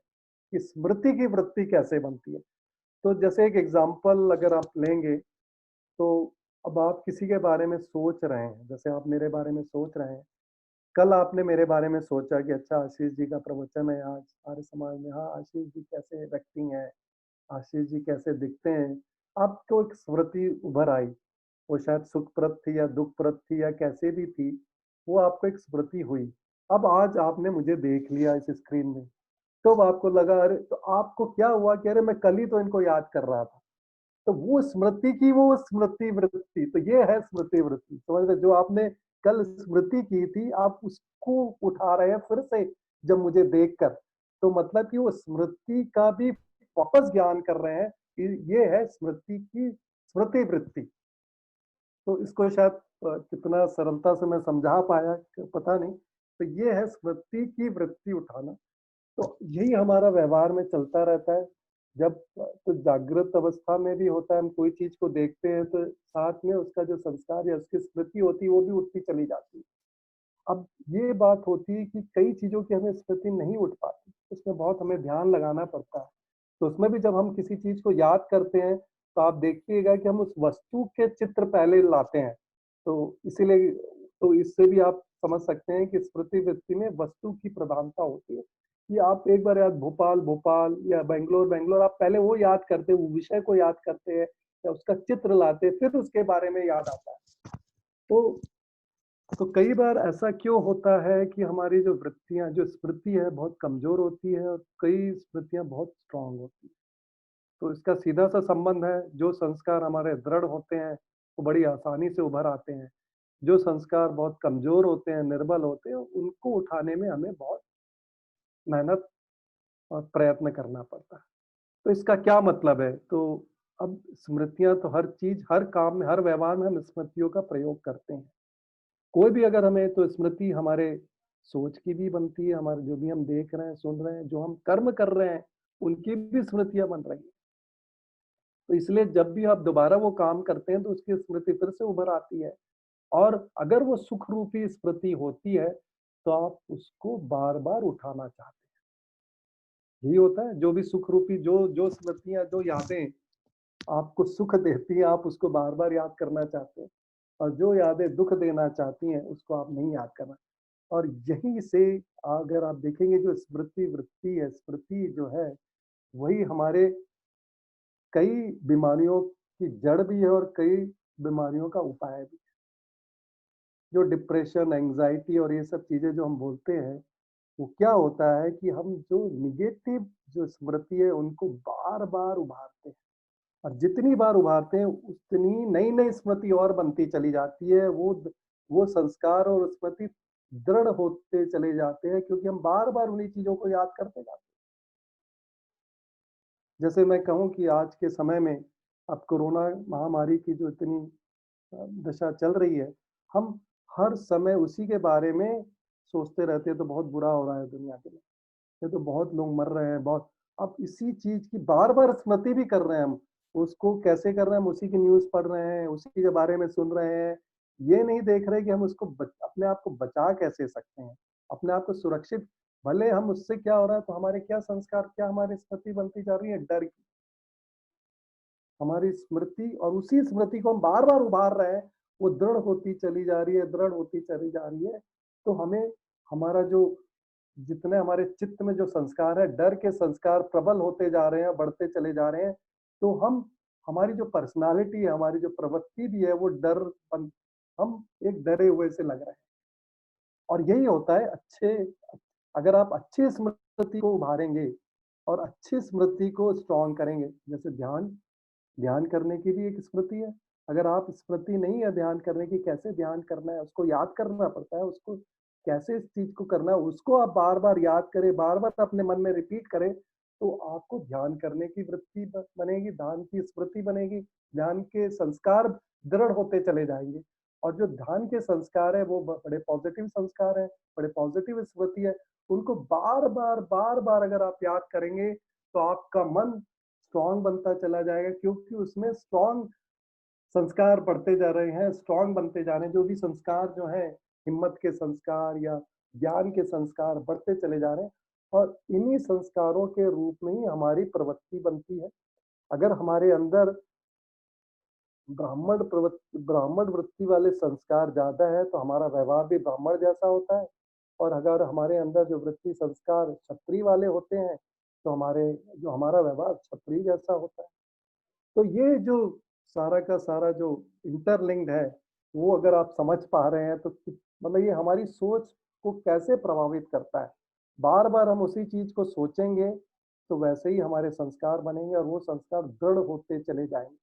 कि स्मृति की वृत्ति कैसे बनती है। तो जैसे एक एग्ज़ाम्पल अगर आप लेंगे, तो अब आप किसी के बारे में सोच रहे हैं, जैसे आप मेरे बारे में सोच रहे हैं। कल आपने मेरे बारे में सोचा कि अच्छा, आशीष जी का प्रवचन है आज आर्य समाज में, हाँ, आशीष जी कैसे व्यक्ति हैं, आशीष जी कैसे दिखते हैं। आपको एक स्मृति उभर आई, वो शायद सुखप्रद थी या दुखप्रद थी या कैसे भी थी, वो आपको एक स्मृति हुई। अब आज आपने मुझे देख लिया इस स्क्रीन में, तो अब आपको लगा, अरे! तो आपको क्या हुआ कि अरे! मैं कल ही तो इनको याद कर रहा था। तो वो स्मृति की वो स्मृति वृत्ति, तो ये है स्मृति वृत्ति। समझ रहे? जो आपने कल स्मृति की थी, आप उसको उठा रहे हैं फिर से जब मुझे देखकर। तो मतलब कि वो स्मृति का भी वापस ज्ञान कर रहे हैं, कि ये है स्मृति की स्मृति वृत्ति। तो इसको शायद कितना सरलता से मैं समझा पाया, पता नहीं। तो ये है स्मृति की वृत्ति उठाना। तो यही हमारा व्यवहार में चलता रहता है। जब तो जागृत अवस्था में भी होता है, हम कोई चीज़ को देखते हैं तो साथ में उसका जो संस्कार या उसकी स्मृति होती है, वो भी उठती चली जाती है। अब ये बात होती है कि कई चीज़ों की हमें स्मृति नहीं उठ पाती, उसमें बहुत हमें ध्यान लगाना पड़ता है। तो उसमें भी जब हम किसी चीज़ को याद करते हैं, तो आप देखिएगा कि हम उस वस्तु के चित्र पहले लाते हैं। तो इसीलिए, तो इससे भी आप समझ सकते हैं कि स्मृति वृत्ति में वस्तु की प्रधानता होती है। कि आप एक बार याद, भोपाल, भोपाल या बैंगलोर, बैंगलोर, आप पहले वो याद करते हैं, वो विषय को याद करते हैं या उसका चित्र लाते हैं, फिर उसके बारे में याद आता है। तो तो कई बार ऐसा क्यों होता है कि हमारी जो वृत्तियाँ, जो स्मृति है, बहुत कमज़ोर होती है, और कई स्मृतियाँ बहुत स्ट्रॉन्ग होती हैं। तो इसका सीधा-सा संबंध है, जो संस्कार हमारे दृढ़ होते हैं, वो बड़ी आसानी से उभर आते हैं। जो संस्कार बहुत कमज़ोर होते हैं, निर्बल होते हैं, उनको उठाने में हमें बहुत मेहनत और प्रयत्न करना पड़ता है। तो इसका क्या मतलब है? तो अब स्मृतियाँ तो हर चीज़, हर काम में, हर व्यवहार में हम स्मृतियों का प्रयोग करते हैं। कोई भी अगर हमें, तो स्मृति हमारे सोच की भी बनती है, हमारे जो भी हम देख रहे हैं, सुन रहे हैं, जो हम कर्म कर रहे हैं, उनकी भी स्मृतियाँ बन रही हैं। तो इसलिए जब भी आप दोबारा वो काम करते हैं, तो उसकी स्मृति फिर से उभर आती है। और अगर वो सुख रूपी स्मृति होती है, तो आप उसको बार-बार उठाना चाहते हैं। यही होता है, जो भी सुख रूपी जो जो स्मृतियाँ, जो यादें आपको सुख देती हैं, आप उसको बार-बार याद करना चाहते हैं और जो यादें दुःख देना चाहती हैं, उसको आप नहीं याद करना। और यहीं से अगर आप देखेंगे जो स्मृति वृत्ति है, स्मृति जो है, वही हमारे कई बीमारियों की जड़ भी है और कई बीमारियों का उपाय भी। जो डिप्रेशन, एंग्ज़ायटी और ये सब चीज़ें जो हम बोलते हैं, वो क्या होता है कि हम जो नेगेटिव जो स्मृति है, उनको बार-बार उभारते हैं और जितनी बार उभारते हैं, उतनी नई-नई स्मृति और बनती चली जाती है। वो संस्कार और स्मृति दृढ़ होते चले जाते हैं क्योंकि हम बार-बार उन्हीं चीज़ों को याद करते जाते हैं। जैसे मैं कहूँ कि आज के समय में अब कोरोना महामारी की जो इतनी दशा चल रही है, हम हर समय उसी के बारे में सोचते रहते हैं, तो बहुत बुरा हो रहा है दुनिया के लिए। ये तो बहुत लोग मर रहे हैं, बहुत अब इसी चीज़ की बार-बार स्मृति भी कर रहे हैं हम। उसको कैसे कर रहे हैं, हम उसी की न्यूज़ पढ़ रहे हैं, उसी के बारे में सुन रहे हैं। ये नहीं देख रहे कि हम उसको अपने आप को बचा कैसे सकते हैं, अपने आप को सुरक्षित भले हम उससे क्या हो रहा है, तो हमारे क्या संस्कार, क्या हमारी स्मृति बनती जा रही है डर की। हमारी स्मृति और उसी स्मृति को हम बार-बार उभार रहे हैं, वो दृढ़ होती चली जा रही है, दृढ़ होती चली जा रही है। तो हमें हमारा जो जितने हमारे चित्त में जो संस्कार है, डर के संस्कार प्रबल होते जा रहे हैं, बढ़ते चले जा रहे हैं, तो हम हमारी जो पर्सनैलिटी है, हमारी जो प्रवृत्ति भी है, वो हम एक डरे हुए से लग रहे हैं। और यही होता है अगर आप अच्छी स्मृति को उभारेंगे और अच्छी स्मृति को स्ट्रॉन्ग करेंगे, जैसे ध्यान ध्यान करने की भी एक स्मृति है। अगर आप स्मृति नहीं है ध्यान करने की, कैसे ध्यान करना है, उसको याद करना पड़ता है, उसको कैसे इस चीज़ को करना है, उसको आप बार-बार याद करें, बार-बार अपने मन में रिपीट करें, तो आपको ध्यान करने की वृत्ति बनेगी, ध्यान की स्मृति बनेगी, ध्यान के संस्कार दृढ़ होते चले जाएँगे। और जो ध्यान के संस्कार हैं, वो बड़े पॉज़िटिव संस्कार हैं, बड़े पॉज़िटिव स्मृति है। उनको बार-बार, बार-बार अगर आप याद करेंगे, तो आपका मन स्ट्रॉन्ग बनता चला जाएगा क्योंकि उसमें स्ट्रॉन्ग संस्कार बढ़ते जा रहे हैं, स्ट्रॉन्ग बनते जा रहे हैं, जो भी संस्कार जो हैं, हिम्मत के संस्कार या ज्ञान के संस्कार बढ़ते चले जा रहे हैं और इन्हीं संस्कारों के रूप में ही हमारी प्रवृत्ति बनती है। अगर हमारे अंदर ब्राह्मण वृत्ति वाले संस्कार ज़्यादा है, तो हमारा व्यवहार भी ब्राह्मण जैसा होता है और अगर हमारे अंदर जो वृत्ति संस्कार क्षत्रिय वाले होते हैं, तो हमारा व्यवहार क्षत्रिय जैसा होता है। तो ये जो सारा का सारा जो इंटरलिंक्ड है, वो अगर आप समझ पा रहे हैं तो मतलब ये हमारी सोच को कैसे प्रभावित करता है। बार-बार हम उसी चीज़ को सोचेंगे, तो वैसे ही हमारे संस्कार बनेंगे और वो संस्कार दृढ़ होते चले जाएँगे।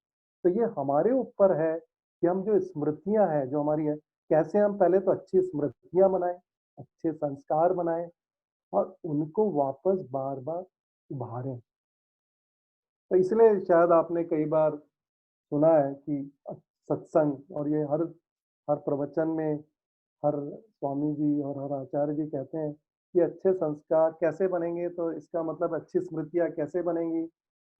तो ये हमारे ऊपर है कि हम जो स्मृतियाँ हैं, जो हमारी हैं, कैसे हम पहले तो अच्छी स्मृतियाँ बनाएँ, अच्छे संस्कार बनाएँ और उनको वापस बार-बार उभारें। तो इसलिए शायद आपने कई बार सुना है कि सत्संग और ये हर प्रवचन में हर स्वामी जी और हर आचार्य जी कहते हैं कि अच्छे संस्कार कैसे बनेंगे तो इसका मतलब अच्छी स्मृतियाँ कैसे बनेंगी?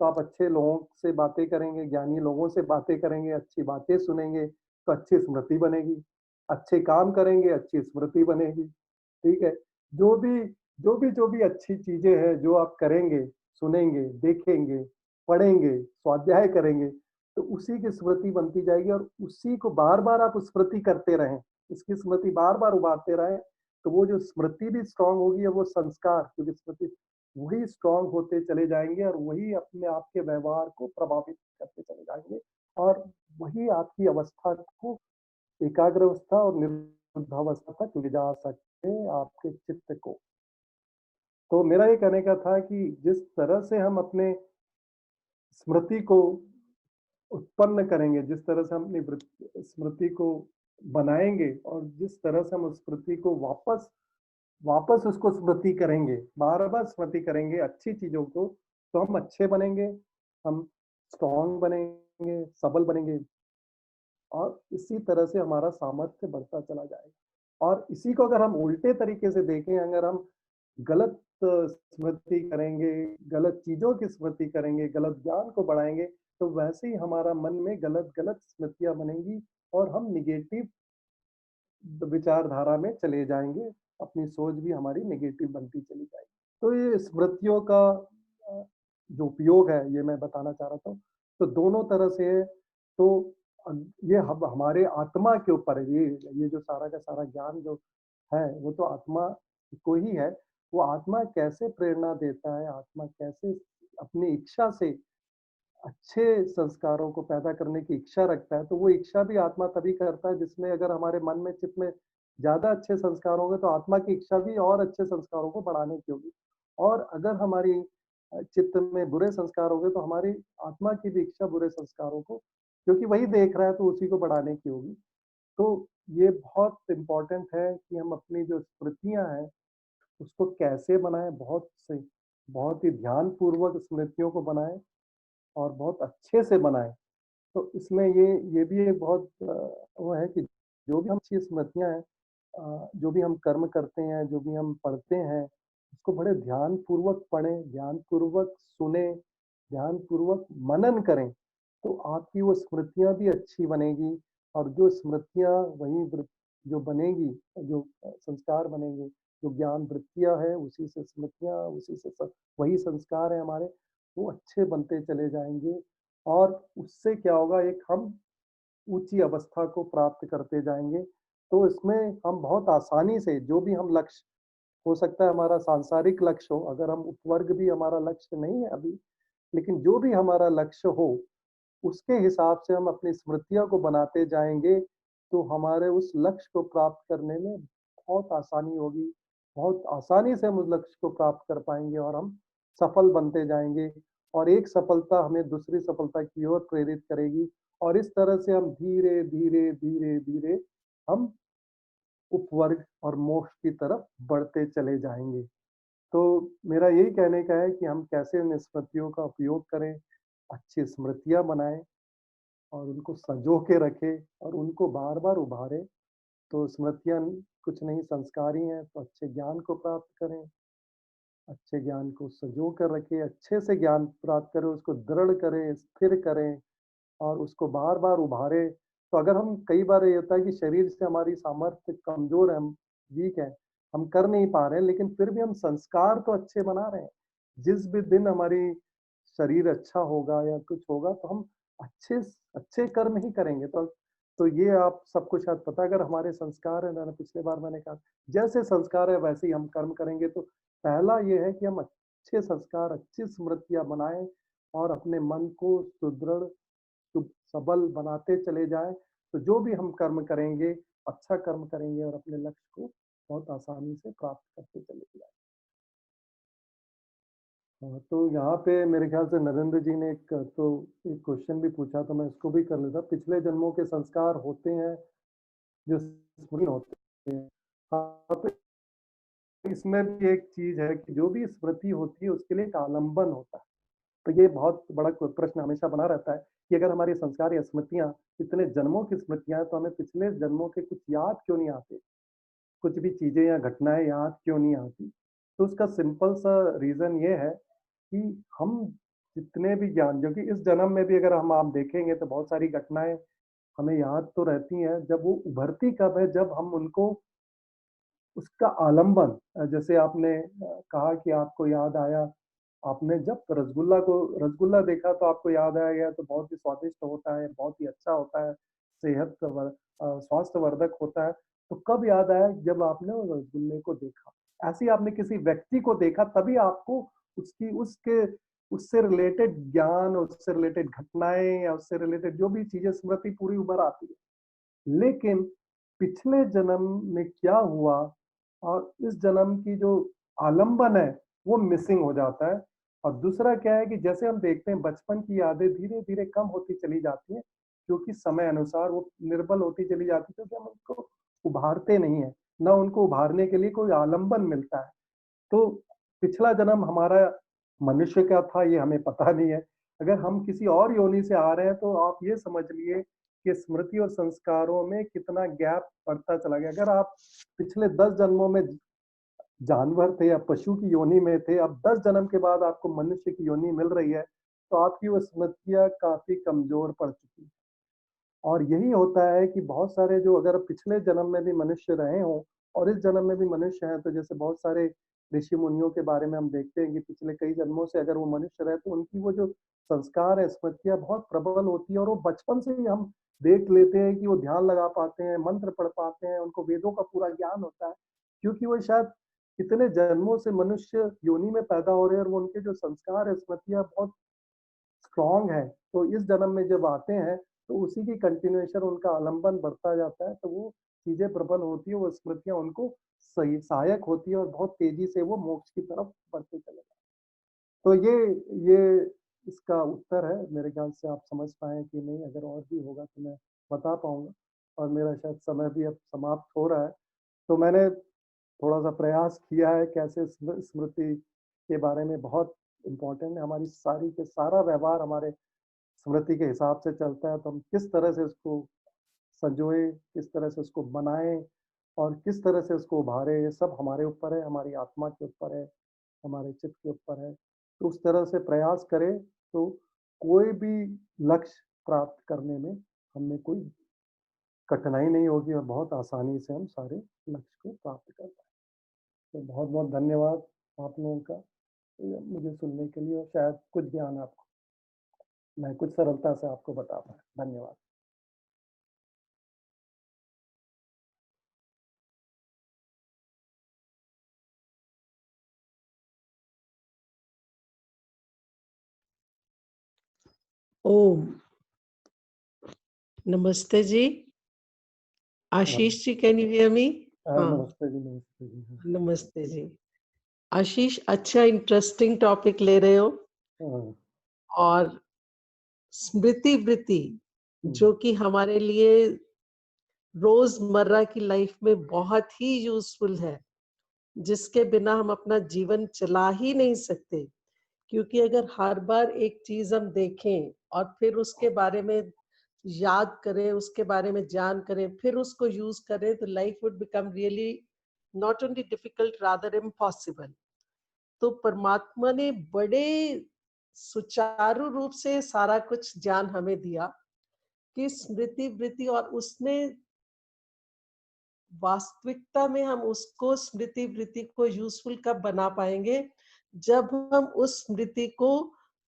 तो आप अच्छे लोगों से बातें करेंगे, ज्ञानी लोगों से बातें करेंगे, अच्छी बातें सुनेंगे, तो अच्छी स्मृति बनेगी। अच्छे काम करेंगे, अच्छी स्मृति बनेगी, ठीक है? जो भी जो भी अच्छी चीज़ें हैं, जो आप करेंगे, सुनेंगे, देखेंगे, पढ़ेंगे, स्वाध्याय करेंगे, तो उसी की स्मृति बनती जाएगी और उसी को बार-बार आप स्मृति करते रहें। इसकी स्मृति बार-बार उभारते रहें, तो वो जो स्मृति भी स्ट्रॉन्ग होगी और वो संस्कार क्योंकि स्मृति वही स्ट्रॉन्ग होते चले जाएँगे और वही अपने आपके व्यवहार को प्रभावित करते चले जाएँगे और वही आपकी अवस्था को एकाग्र अवस्था और निरुद्धावस्था तक ले जा सकते हैं आपके चित्त को। तो मेरा ये कहने का था कि जिस तरह से हम अपने स्मृति को उत्पन्न करेंगे, जिस तरह से हम अपनी स्मृति को बनाएँगे और जिस तरह से हम उस स्मृति को वापस वापस उसको स्मृति करेंगे, बार-बार स्मृति करेंगे अच्छी चीज़ों को, तो हम अच्छे बनेंगे, हम स्ट्रॉन्ग बनेंगे, सबल बनेंगे और इसी तरह से हमारा सामर्थ्य बढ़ता चला जाएगा। और इसी को अगर हम उल्टे तरीके से देखें, अगर हम गलत स्मृति करेंगे, गलत चीज़ों की स्मृति करेंगे, गलत ज्ञान को बढ़ाएँगे, तो वैसे ही हमारा मन में गलत-गलत स्मृतियाँ बनेंगी और हम नेगेटिव विचारधारा में चले जाएँगे अपनी सोच भी हमारी नेगेटिव बनती चली जाएगी। तो ये स्मृतियों का जो उपयोग है, ये मैं बताना चाह रहा था। तो दोनों तरह से है, तो अ, ये हम हमारे आत्मा के ऊपर है, ये जो सारा का सारा ज्ञान जो है, वो तो आत्मा को ही है। वो आत्मा कैसे प्रेरणा देता है, आत्मा कैसे अपनी इच्छा से अच्छे संस्कारों को पैदा करने की इच्छा रखता है, तो वो इच्छा भी आत्मा तभी करता है जिसमें अगर हमारे मन में, चित्त में ज़्यादा अच्छे संस्कार होंगे, तो आत्मा की इच्छा भी और अच्छे संस्कारों को बढ़ाने की होगी। और अगर हमारी चित्त में बुरे संस्कार होंगे, तो हमारी आत्मा की भी इच्छा बुरे संस्कारों को, क्योंकि वही देख रहा है तो उसी को बढ़ाने की होगी। तो ये बहुत इम्पोर्टेंट है कि हम अपनी जो स्मृतियाँ हैं, उसको कैसे बनाएँ, बहुत ही ध्यानपूर्वक स्मृतियों को बनाएँ और बहुत अच्छे से बनाएँ। तो इसमें ये भी एक बहुत वो है कि जो भी हम अच्छी स्मृतियाँ हैं, जो भी हम कर्म करते हैं, जो भी हम पढ़ते हैं, उसको बड़े ध्यानपूर्वक पढ़ें, ध्यानपूर्वक सुनें, ध्यानपूर्वक मनन करें, तो आपकी वो स्मृतियाँ भी अच्छी बनेगी और जो स्मृतियाँ वही जो बनेगी, जो संस्कार बनेंगे, जो ज्ञान वृत्तियाँ हैं, उसी से स्मृतियाँ, उसी से वही संस्कार है हमारे, वो अच्छे बनते चले जाएँगे और उससे क्या होगा, एक हम ऊँची अवस्था को प्राप्त करते जाएँगे। तो इसमें हम बहुत आसानी से जो भी हम लक्ष्य, हो सकता है हमारा सांसारिक लक्ष्य हो, अगर हम उपवर्ग भी हमारा लक्ष्य नहीं है अभी, लेकिन जो भी हमारा लक्ष्य हो, उसके हिसाब से हम अपनी स्मृतियों को बनाते जाएँगे, तो हमारे उस लक्ष्य को प्राप्त करने में बहुत आसानी होगी। बहुत आसानी से हम उस लक्ष्य को प्राप्त कर पाएँगे और हम सफल बनते जाएँगे और एक सफलता हमें दूसरी सफलता की ओर प्रेरित करेगी और इस तरह से हम धीरे, धीरे, धीरे, धीरे हम उपवर्ग और मोक्ष की तरफ बढ़ते चले जाएँगे। तो मेरा यही कहने का है कि हम कैसे इन स्मृतियों का उपयोग करें, अच्छी स्मृतियाँ बनाएँ और उनको सँजो के रखें और उनको बार-बार उभारें। तो स्मृतियाँ कुछ नहीं, संस्कार ही हैं, तो अच्छे ज्ञान को प्राप्त करें, अच्छे ज्ञान को सँजो कर रखें, अच्छे से ज्ञान प्राप्त करें, उसको दृढ़ करें, स्थिर करें और उसको बार-बार उभारें। तो अगर हम, कई बार ये होता है कि शरीर से हमारी सामर्थ्य कमज़ोर है, हम वीक हैं, हम कर नहीं पा रहे हैं, लेकिन फिर भी हम संस्कार तो अच्छे बना रहे हैं। जिस भी दिन हमारी शरीर अच्छा होगा या कुछ होगा, तो हम अच्छे अच्छे कर्म ही करेंगे। तो ये आप सबको शायद पता है, अगर हमारे संस्कार हैं, मैंने पिछले बार मैंने कहा, जैसे संस्कार है वैसे ही हम कर्म करेंगे। तो पहला ये है कि हम अच्छे संस्कार, अच्छी स्मृतियाँ बनाएँ और अपने मन को सुदृढ़, सबल बनाते चले जाएँ, तो जो भी हम कर्म करेंगे, अच्छा कर्म करेंगे और अपने लक्ष्य को बहुत आसानी से प्राप्त करते चले जाएँ। हाँ, तो यहाँ पे मेरे ख़्याल से नरेंद्र जी ने एक क्वेश्चन भी पूछा, तो मैं इसको भी कर लेता। पिछले जन्मों के संस्कार होते हैं, जो स्मरण होते हैं। हाँ, तो इसमें भी एक चीज़ है कि जो भी स्मृति होती है, उसके लिए एक आलंबन होता है। तो ये बहुत बड़ा प्रश्न हमेशा बना रहता है कि अगर हमारे संस्कार या स्मृतियाँ पिछले जन्मों की स्मृतियाँ हैं, तो हमें पिछले जन्मों के कुछ याद क्यों नहीं आते? कुछ भी चीज़ें या घटनाएँ याद क्यों नहीं आती? तो उसका सिंपल सा रीज़न ये है कि हम जितने भी ज्ञान, जो कि इस जन्म में भी अगर हम आप देखेंगे, तो बहुत सारी घटनाएँ हमें याद तो रहती हैं, जब वो उभरती कब है, जब हम उनको, उसका आलंबन, जैसे आपने कहा कि आपको याद आया, आपने जब रसगुल्ला देखा तो आपको याद आ गया, तो बहुत ही स्वादिष्ट होता है, बहुत ही अच्छा होता है, स्वास्थ्यवर्धक होता है। तो कब याद आया? जब आपने उस रसगुल्ले को देखा। ऐसे ही आपने किसी व्यक्ति को देखा, तभी आपको उसकी उसके उससे रिलेटेड ज्ञान, उससे रिलेटेड घटनाएँ या उससे रिलेटेड जो भी चीज़ें, स्मृति पूरी उभर आती है। लेकिन पिछले जन्म में क्या हुआ और इस जन्म की जो आलंबन है, वो मिसिंग हो जाता है। और दूसरा क्या है कि जैसे हम देखते हैं, बचपन की यादें धीरे-धीरे कम होती चली जाती हैं, क्योंकि समय अनुसार वो निर्बल होती चली जाती है, क्योंकि हम उनको उभारते नहीं हैं, ना उनको उभारने के लिए कोई आलंबन मिलता है। तो पिछला जन्म हमारा मनुष्य का था, ये हमें पता नहीं है। अगर हम किसी और योनि से आ रहे हैं, तो आप ये समझ लिए कि स्मृति और संस्कारों में कितना गैप बढ़ता चला गया। अगर आप पिछले 10 जन्मों में जानवर थे या पशु की योनि में थे, अब 10 जन्म के बाद आपको मनुष्य की योनि मिल रही है, तो आपकी वो स्मृतियाँ काफ़ी कमज़ोर पड़ चुकी हैं। और यही होता है कि बहुत सारे जो, अगर पिछले जन्म में भी मनुष्य रहे हों और इस जन्म में भी मनुष्य हैं, तो जैसे बहुत सारे ऋषि मुनियों के बारे में हम देखते हैं कि पिछले कई जन्मों से अगर वो मनुष्य रहे तो उनकी वो जो संस्कार है, स्मृतियाँ बहुत प्रबल होती है और वो बचपन से ही हम देख लेते हैं कि वो ध्यान लगा पाते हैं, मंत्र पढ़ पाते हैं, उनको वेदों का पूरा ज्ञान होता है। क्योंकि वो शायद इतने जन्मों से मनुष्य योनि में पैदा हो रहे हैं और वो उनके जो संस्कार है, स्मृतियाँ बहुत स्ट्रॉन्ग है। तो इस जन्म में जब आते हैं, तो उसी की कंटिन्यूएशन उनका आलंबन बढ़ता जाता है, तो वो चीज़ें प्रबल होती है, वो स्मृतियाँ उनको सही सहायक होती है और बहुत तेज़ी से वो मोक्ष की तरफ बढ़ते चले जाते हैं। तो ये इसका उत्तर है, मेरे ख्याल से आप समझ पाएँ कि नहीं, अगर और भी होगा तो मैं बता पाऊँगा और मेरा शायद समय भी अब समाप्त हो रहा है। तो मैंने थोड़ा-सा प्रयास किया है कैसे स्मृति के बारे में बहुत इम्पोर्टेंट है, हमारी सारी के सारा व्यवहार हमारे स्मृति के हिसाब से चलता है, तो हम किस तरह से इसको संजोएँ, किस तरह से उसको बनाएँ और किस तरह से उसको उभारें, ये सब हमारे ऊपर है, हमारी आत्मा के ऊपर है, हमारे चित्त के ऊपर है। तो उस तरह से प्रयास करें, तो कोई भी लक्ष्य प्राप्त करने में हमें कोई कठिनाई नहीं होगी और बहुत आसानी से हम सारे लक्ष्य को प्राप्त कर पाएँ। तो बहुत-बहुत धन्यवाद आप लोगों का मुझे सुनने के लिए और शायद कुछ ज्ञान आपको मैं कुछ सरलता से आपको बता पाया। धन्यवाद। ओम नमस्ते जी। हाँ, Ashish ji, can you hear me? हाँ, नमस्ते जी, नमस्ते जी। हाँ, नमस्ते जी। आशीष, अच्छा इंटरेस्टिंग टॉपिक ले रहे हो हाँ, और स्मृति वृत्ति हुँ, जो कि हमारे लिए रोजमर्रा की लाइफ में बहुत ही यूजफुल है, जिसके बिना हम अपना जीवन चला ही नहीं सकते। क्योंकि अगर हर बार एक चीज हम देखें और फिर उसके बारे में याद करें, उसके बारे में जान करें, फिर उसको यूज करें, तो life would become really not only difficult, rather impossible. तो परमात्मा ने बड़े सुचारू रूप से सारा कुछ ज्ञान हमें दिया कि स्मृति वृत्ति, और उसमें वास्तविकता में हम उसको स्मृति वृत्ति को यूजफुल कब बना पाएंगे, जब हम उस स्मृति को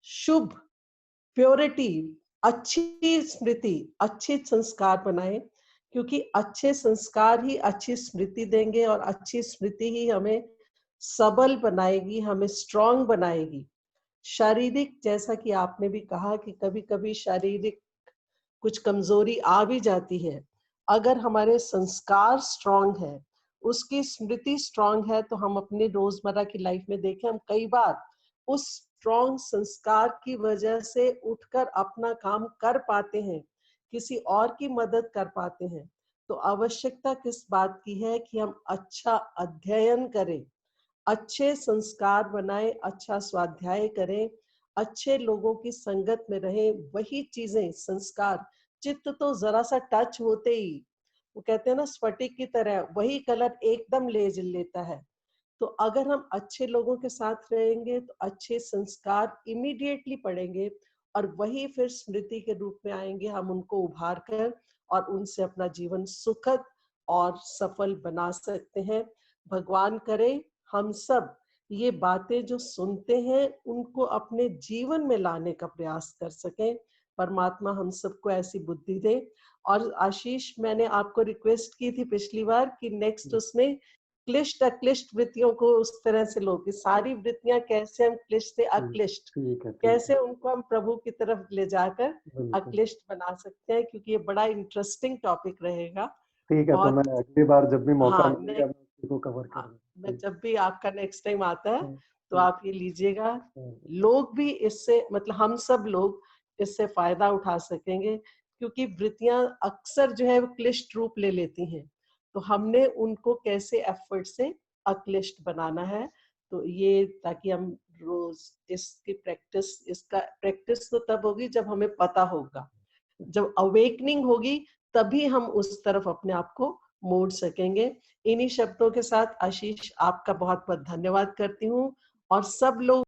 शुभ, प्योरिटी, अच्छी स्मृति, अच्छे संस्कार बनाए। क्योंकि अच्छे संस्कार ही अच्छी स्मृति देंगे और अच्छी स्मृति ही हमें सबल बनाएगी, हमें स्ट्रांग बनाएगी। शारीरिक, जैसा कि आपने भी कहा कि कभी कभी शारीरिक कुछ कमजोरी आ भी जाती है, अगर हमारे संस्कार स्ट्रांग है, उसकी स्मृति स्ट्रांग है, तो हम अपने रोजमर्रा की लाइफ में देखें, हम कई बार उस स्ट्रांग संस्कार की वजह से उठकर अपना काम कर पाते हैं, किसी और की मदद कर पाते हैं। तो आवश्यकता किस बात की है कि हम अच्छा अध्ययन करें, अच्छे संस्कार बनाएं, अच्छा स्वाध्याय करें, अच्छे लोगों की संगत में रहें। वही चीजें, संस्कार, चित्त तो जरा सा टच होते ही, वो कहते हैं ना, स्फटिक की तरह वही कलर एकदम ले लेता है। तो अगर हम अच्छे लोगों के साथ रहेंगे तो अच्छे संस्कार इमीडिएटली पड़ेंगे और वही फिर स्मृति के रूप में आएंगे। हम उनको उभार कर और उनसे अपना जीवन सुखद और सफल बना सकते हैं। भगवान करे हम सब ये बातें जो सुनते हैं उनको अपने जीवन में लाने का प्रयास कर सकें। परमात्मा हम सबको ऐसी बुद्धि दे। और आशीष, मैंने आपको रिक्वेस्ट की थी पिछली बार कि नेक्स्ट उसमें क्लिष्ट अक्लिष्ट वृत्तियों को उस तरह से लो कि सारी वृत्तियां कैसे हम क्लिष्ट से अक्लिष्ट, ठीक है, कैसे उनको हम प्रभु की तरफ ले जाकर बिल्कुल। अक्लिष्ट बना सकते हैं, क्योंकि ये बड़ा इंटरेस्टिंग टॉपिक रहेगा। ठीक है, तो बहुत। मैं अगली बार जब भी मौका हाँ, मिलेगा मैं उसी को कवर हाँ, करूँगा। मैं ठीक, जब भी आपका नेक्स्ट टाइम आता है तो ठीक, आप ये लीजिएगा। हाँ, लोग भी इससे, मतलब हम सब लोग इससे फायदा उठा सकेंगे, क्योंकि वृत्तियां अक्सर जो है वो क्लिष्ट रूप ले लेती हैं। तो हमने उनको कैसे एफर्ट से अक्लिष्ट बनाना है, तो ये ताकि हम रोज इसकी प्रैक्टिस, इसका प्रैक्टिस तो तब होगी जब हमें पता होगा, जब अवेकनिंग होगी तभी हम उस तरफ अपने आप को मोड़ सकेंगे। इन्हीं शब्दों के साथ आशीष, आपका बहुत बहुत धन्यवाद करती हूँ और सब लोग